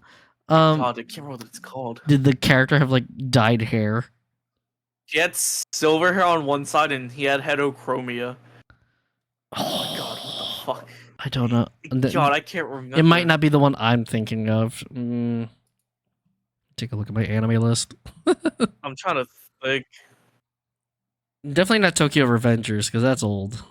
God, I can't remember what it's called. Did the character have like dyed hair? He had silver hair on one side, and he had heterochromia. Oh my God, what the fuck? I don't know. God, I can't remember. It might not be the one I'm thinking of. Take a look at my anime list. I'm trying to think. Definitely not Tokyo Revengers, because that's old.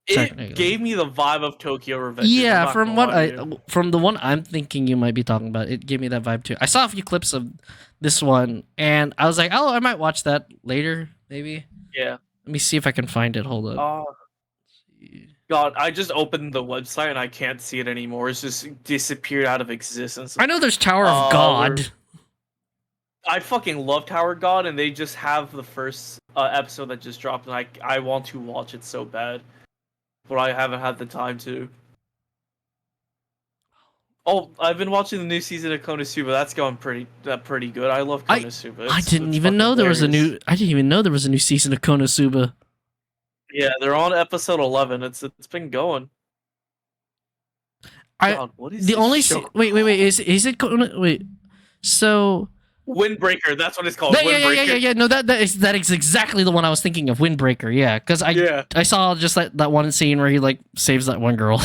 It gave me the vibe of Tokyo Revengers. Yeah, from the one I'm thinking you might be talking about, it gave me that vibe too. I saw a few clips of this one, and I was like, oh, I might watch that later, maybe. Yeah. Let me see if I can find it. Hold up. God, I just opened the website and I can't see it anymore. It's just disappeared out of existence. I know there's Tower of God. I fucking love Tower of God, and they just have the first episode that just dropped, and I want to watch it so bad, but I haven't had the time to. Oh, I've been watching the new season of Konosuba. That's going pretty good. I love Konosuba. I didn't even know there was a new. I didn't even know there was a new season of Konosuba. Yeah, they're on episode 11. It's been going. God, what is the only wait is it wait so Windbreaker? That's what it's called. Yeah. No, that is exactly the one I was thinking of. Windbreaker. Yeah, because I saw just that one scene where he like saves that one girl.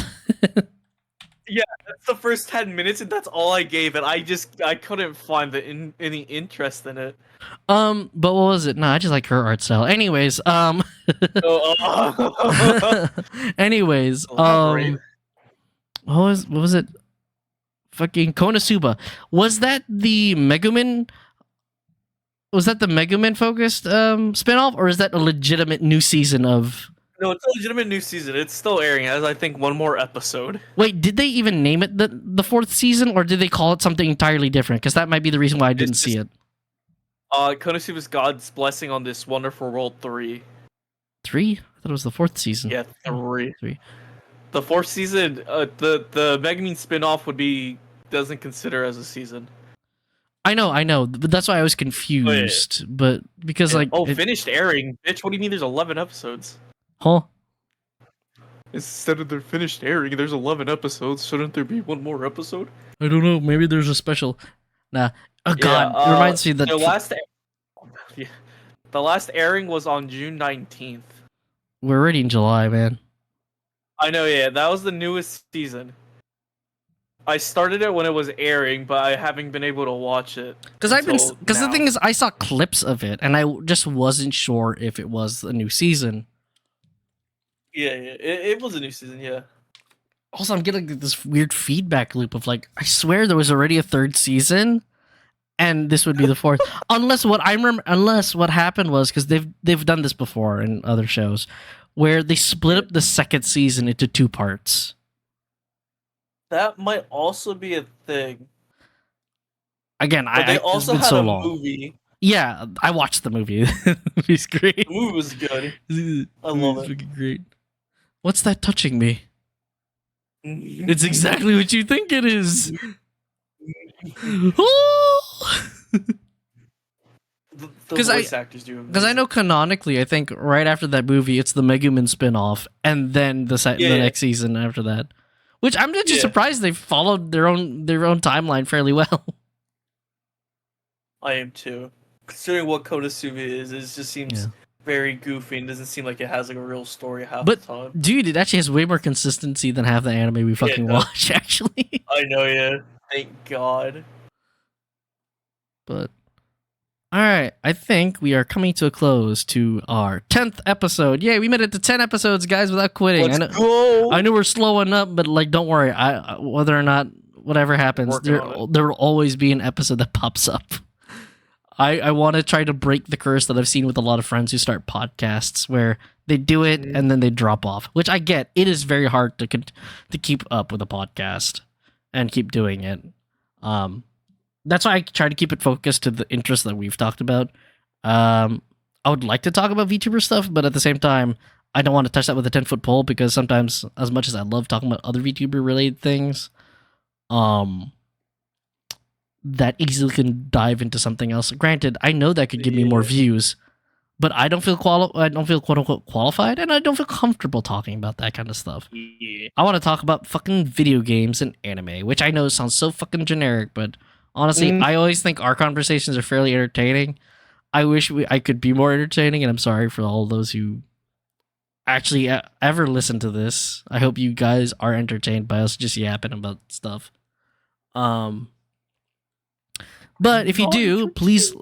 Yeah, that's the first 10 minutes, and that's all I gave it. I couldn't find any interest in it. But what was it? No, I just like her art style. Anyways, anyways, what was it? Fucking Konosuba. Was that the Megumin? Was that the Megumin focused spinoff, or is that a legitimate new season of? No, it's a legitimate new season. It's still airing. It has, I think, one more episode. Wait, did they even name it the fourth season, or did they call it something entirely different? Because that might be the reason why I didn't see it. Konosuba's God's Blessing on This Wonderful World 3. 3? I thought it was the fourth season. Yeah, 3. The fourth season, the Megumin spinoff doesn't consider as a season. I know, but that's why I was confused. Oh, yeah. But because finished airing, bitch. What do you mean? There's 11 episodes. Huh? Instead of they're finished airing, there's 11 episodes. Shouldn't there be one more episode? I don't know. Maybe there's a special. Nah. Oh God! It reminds me that the last airing was on June 19th. We're already in July, man. I know. Yeah, that was the newest season. I started it when it was airing, but I haven't been able to watch it. Because the thing is, I saw clips of it, and I just wasn't sure if it was a new season. Yeah, it was a new season, yeah. Also, I'm getting this weird feedback loop of like, I swear there was already a third season, and this would be the fourth. Unless what happened was, because they've done this before in other shows, where they split up the second season into 2 parts. That might also be a thing. Again, they also had a movie. Yeah, I watched the movie. The movie's great. The movie was good. I love it. Freaking great. What's that touching me? It's exactly what you think it is. Because I know canonically, I think right after that movie, it's the Megumin spinoff, and then the next season after that. Which I'm just surprised they followed their own timeline fairly well. I am too. Considering what Konosuba is, it just seems very goofy and doesn't seem like it has like a real story half the time. Dude, it actually has way more consistency than half the anime we fucking watch, actually. I know, yeah. Thank God. But alright, I think we are coming to a close to our 10th episode. Yeah, we made it to 10 episodes, guys, without quitting. Let's go! I know we're slowing up, but like, don't worry. Whether or not whatever happens, there will always be an episode that pops up. I want to try to break the curse that I've seen with a lot of friends who start podcasts where they do it and then they drop off, which I get. It is very hard to keep up with a podcast and keep doing it. That's why I try to keep it focused to the interests that we've talked about. I would like to talk about VTuber stuff, but at the same time, I don't want to touch that with a 10-foot pole because sometimes, as much as I love talking about other VTuber related things, that easily can dive into something else. Granted, I know that could give me more views, but I don't feel I don't feel quote unquote qualified, and I don't feel comfortable talking about that kind of stuff. Yeah. I want to talk about fucking video games and anime, which I know sounds so fucking generic, but honestly, I always think our conversations are fairly entertaining. I wish I could be more entertaining, and I'm sorry for all those who actually ever listen to this. I hope you guys are entertained by us just yapping about stuff. But if you do, please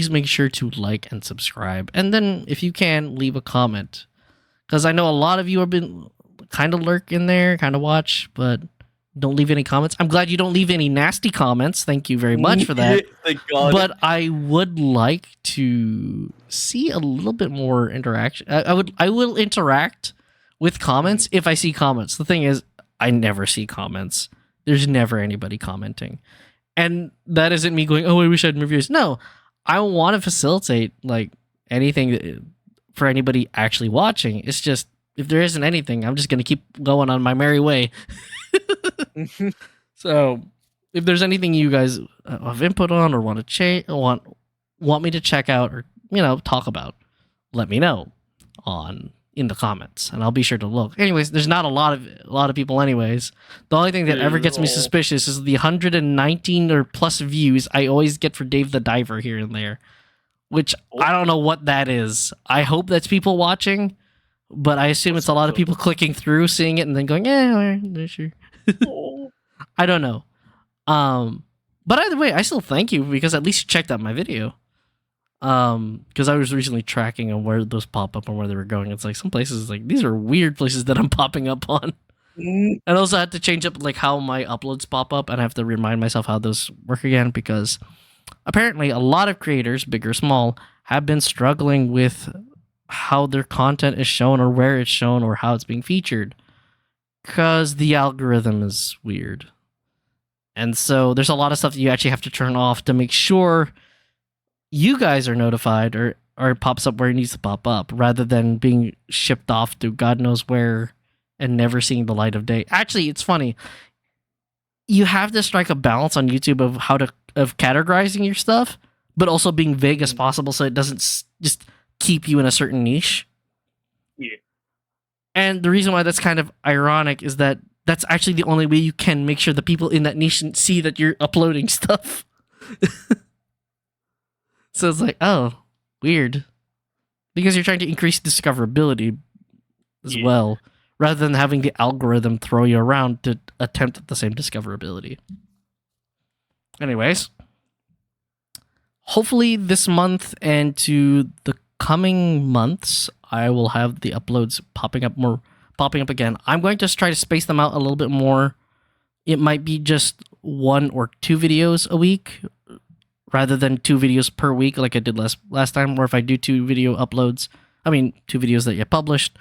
make sure to like and subscribe, and then if you can, leave a comment, because I know a lot of you have been kind of lurk in there, kind of watch, but don't leave any comments. I'm glad you don't leave any nasty comments. Thank you very much for that. Thank God. But I would like to see a little bit more interaction. I will interact with comments if I see comments. The thing is, I never see comments. There's never anybody commenting. And that isn't me going, oh, I wish I had reviews. No, I want to facilitate like anything for anybody actually watching. It's just, if there isn't anything, I'm just going to keep going on my merry way. So if there's anything you guys have input on or want to want me to check out or, talk about, let me know in the comments, and I'll be sure to look. Anyways, there's not a lot of people anyways. The only thing that ever gets me suspicious is the 119 or plus views I always get for Dave the Diver here and there, which I don't know what that is. I hope that's people watching, but I assume it's a lot of people clicking through, seeing it, and then going, yeah, sure. I don't know. But either way, I still thank you, because at least you checked out my video. Because I was recently tracking on where those pop up and where they were going. It's like some places, like, these are weird places that I'm popping up on. And I also had to change up like how my uploads pop up, and I have to remind myself how those work again, because apparently a lot of creators, big or small, have been struggling with how their content is shown or where it's shown or how it's being featured, because the algorithm is weird. And so there's a lot of stuff that you actually have to turn off to make sure you guys are notified or it pops up where it needs to pop up, rather than being shipped off to God knows where and never seeing the light of day. Actually, it's funny. You have to strike a balance on YouTube of categorizing your stuff, but also being vague as possible so it doesn't just keep you in a certain niche. Yeah. And the reason why that's kind of ironic is that that's actually the only way you can make sure the people in that niche see that you're uploading stuff. So it's like, oh, weird. Because you're trying to increase discoverability as well, rather than having the algorithm throw you around to attempt the same discoverability. Anyways, hopefully this month and to the coming months, I will have the uploads popping up again. I'm going to try to space them out a little bit more. It might be just 1 or 2 videos a week, rather than 2 videos per week like I did last time. Or if I do 2 video uploads, 2 videos that get published,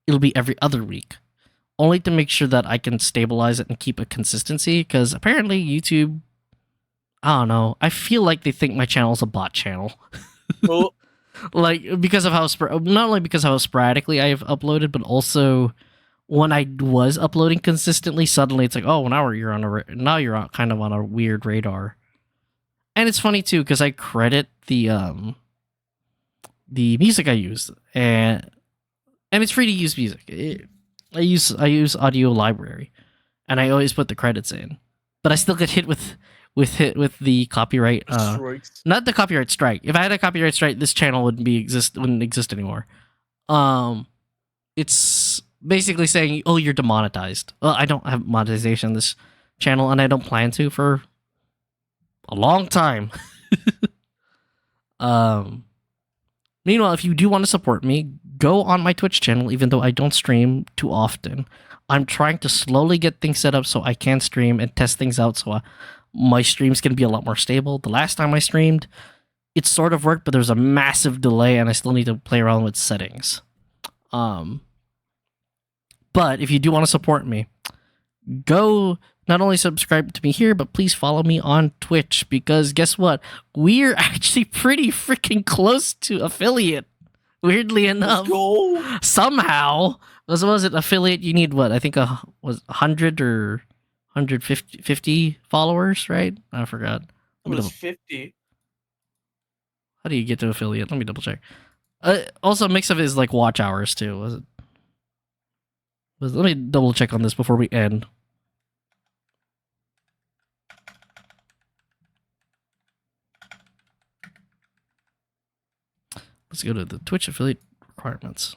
it'll be every other week. Only to make sure that I can stabilize it and keep a consistency, because apparently YouTube, I don't know, I feel like they think my channel is a bot channel. Well, like, because of how not only because of how sporadically I have uploaded, but also when I was uploading consistently, suddenly it's like, oh, now you're on kind of on a weird radar. And it's funny too, because I credit the music I use, and it's free to use music. I use Audio Library, and I always put the credits in, but I still get hit with the copyright. Not the copyright strike. If I had a copyright strike, this channel wouldn't exist anymore. It's basically saying, oh, you're demonetized. Well, I don't have monetization on this channel, and I don't plan to for a long time. Meanwhile, if you do want to support me, go on my Twitch channel, even though I don't stream too often. I'm trying to slowly get things set up so I can stream and test things out, so my streams can be a lot more stable. The last time I streamed, it sort of worked, but there was a massive delay, and I still need to play around with settings. But if you do want to support me, go not only subscribe to me here, but please follow me on Twitch, because guess what? We're actually pretty freaking close to affiliate. Weirdly enough, somehow, was it affiliate? You need what? I think was 100 or 150 followers, right? I forgot. It was 50. How do you get to affiliate? Let me double check. Also, a mix of it is like watch hours too. Was it? Let me double check on this before we end. Let's go to the Twitch affiliate requirements.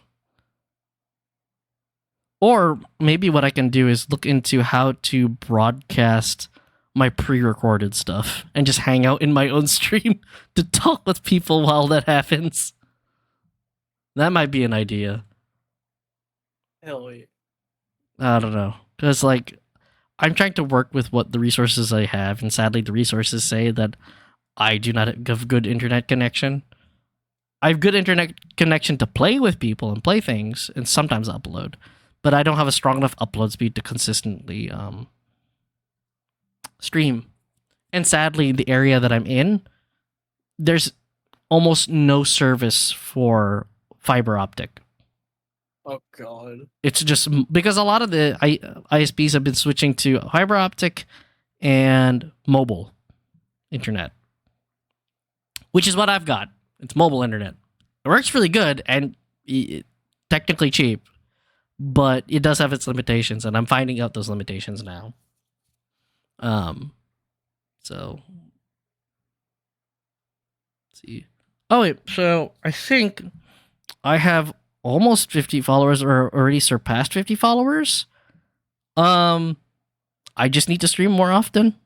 Or maybe what I can do is look into how to broadcast my pre-recorded stuff and just hang out in my own stream to talk with people while that happens. That might be an idea. Hell yeah. I don't know. Because, like, I'm trying to work with what the resources I have, and sadly the resources say that I do not have good internet connection. I have good internet connection to play with people and play things, and sometimes upload. But I don't have a strong enough upload speed to consistently stream. And sadly, the area that I'm in, there's almost no service for fiber optic. Oh, God. It's just because a lot of the ISPs have been switching to fiber optic and mobile internet, which is what I've got. It's mobile internet. It works really good and technically cheap, but it does have its limitations, and I'm finding out those limitations now. So let's see. Oh wait, so I think I have almost 50 followers, or already surpassed 50 followers. I just need to stream more often.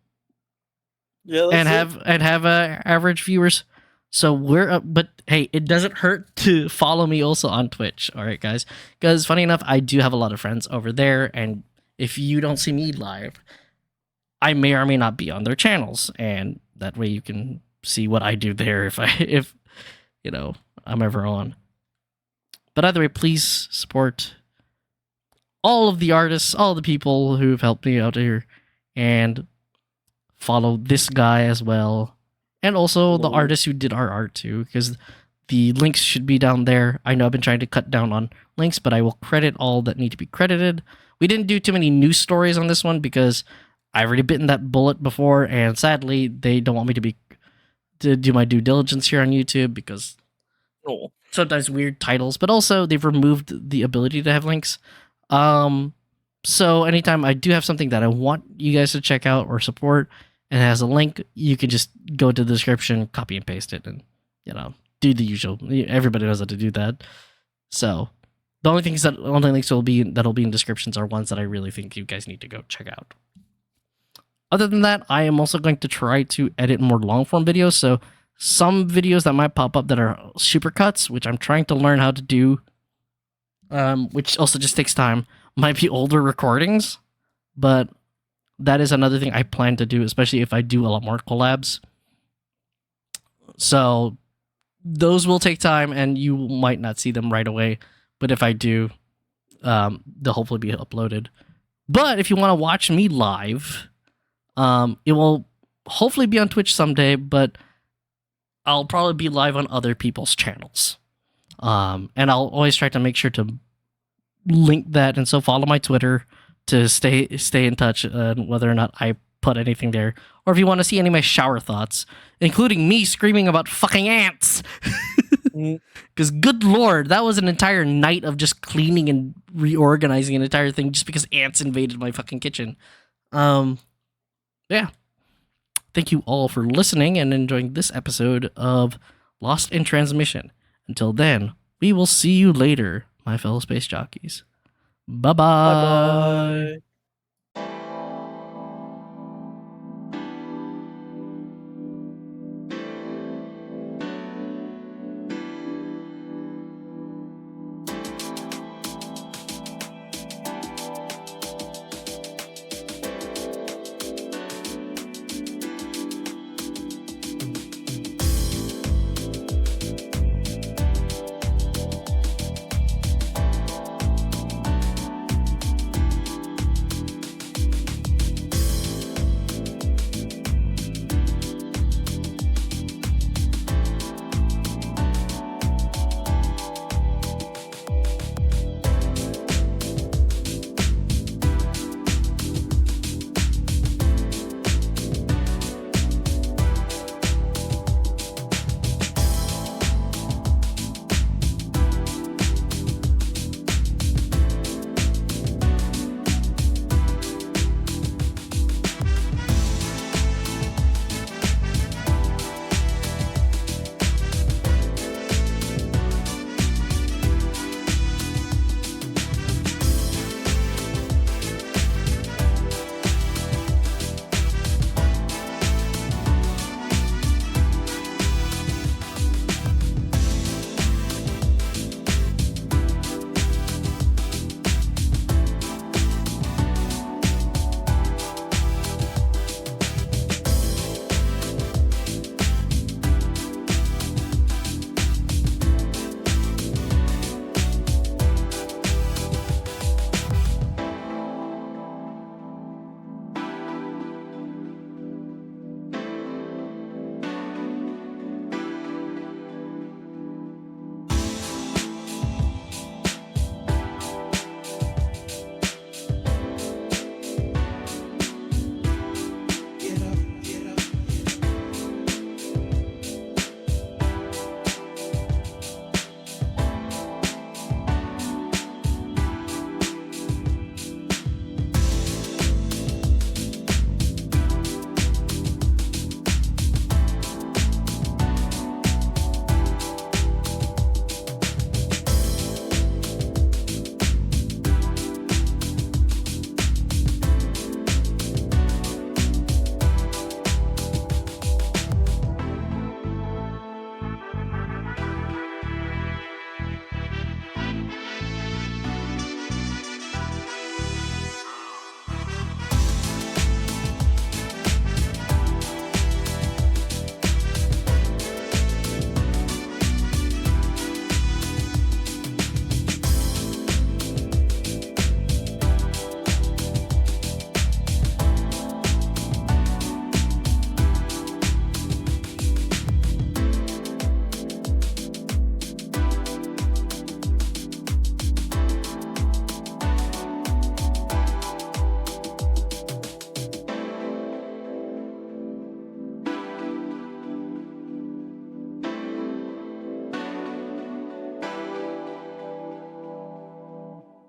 Yeah, and have average viewers. So we're but hey, it doesn't hurt to follow me also on Twitch. All right, guys, because funny enough, I do have a lot of friends over there, and if you don't see me live, I may or may not be on their channels, and that way you can see what I do there if you know I'm ever on. But either way, please support all of the artists, all the people who've helped me out here, and follow this guy as well. And also the artists who did our art too, because the links should be down there. I know I've been trying to cut down on links, but I will credit all that need to be credited. We didn't do too many news stories on this one because I've already bitten that bullet before, and sadly, they don't want me to do my due diligence here on YouTube because sometimes weird titles, but also they've removed the ability to have links. So anytime I do have something that I want you guys to check out or support and it has a link, you can just go to the description, copy and paste it, and do the usual. Everybody knows how to do that. So the only links that'll be in descriptions are ones that I really think you guys need to go check out. Other than that, I am also going to try to edit more long form videos. So some videos that might pop up that are supercuts, which I'm trying to learn how to do, which also just takes time, might be older recordings, but that is another thing I plan to do, especially if I do a lot more collabs. So those will take time, and you might not see them right away, but if I do, they'll hopefully be uploaded. But if you want to watch me live, it will hopefully be on Twitch someday, but I'll probably be live on other people's channels. And I'll always try to make sure to link that, and so follow my Twitter to stay in touch whether or not I put anything there. Or if you want to see any of my shower thoughts, including me screaming about fucking ants. Because good lord, that was an entire night of just cleaning and reorganizing an entire thing just because ants invaded my fucking kitchen. Yeah. Thank you all for listening and enjoying this episode of Lost in Transmission. Until then, we will see you later, my fellow space jockeys. Bye-bye. Bye-bye.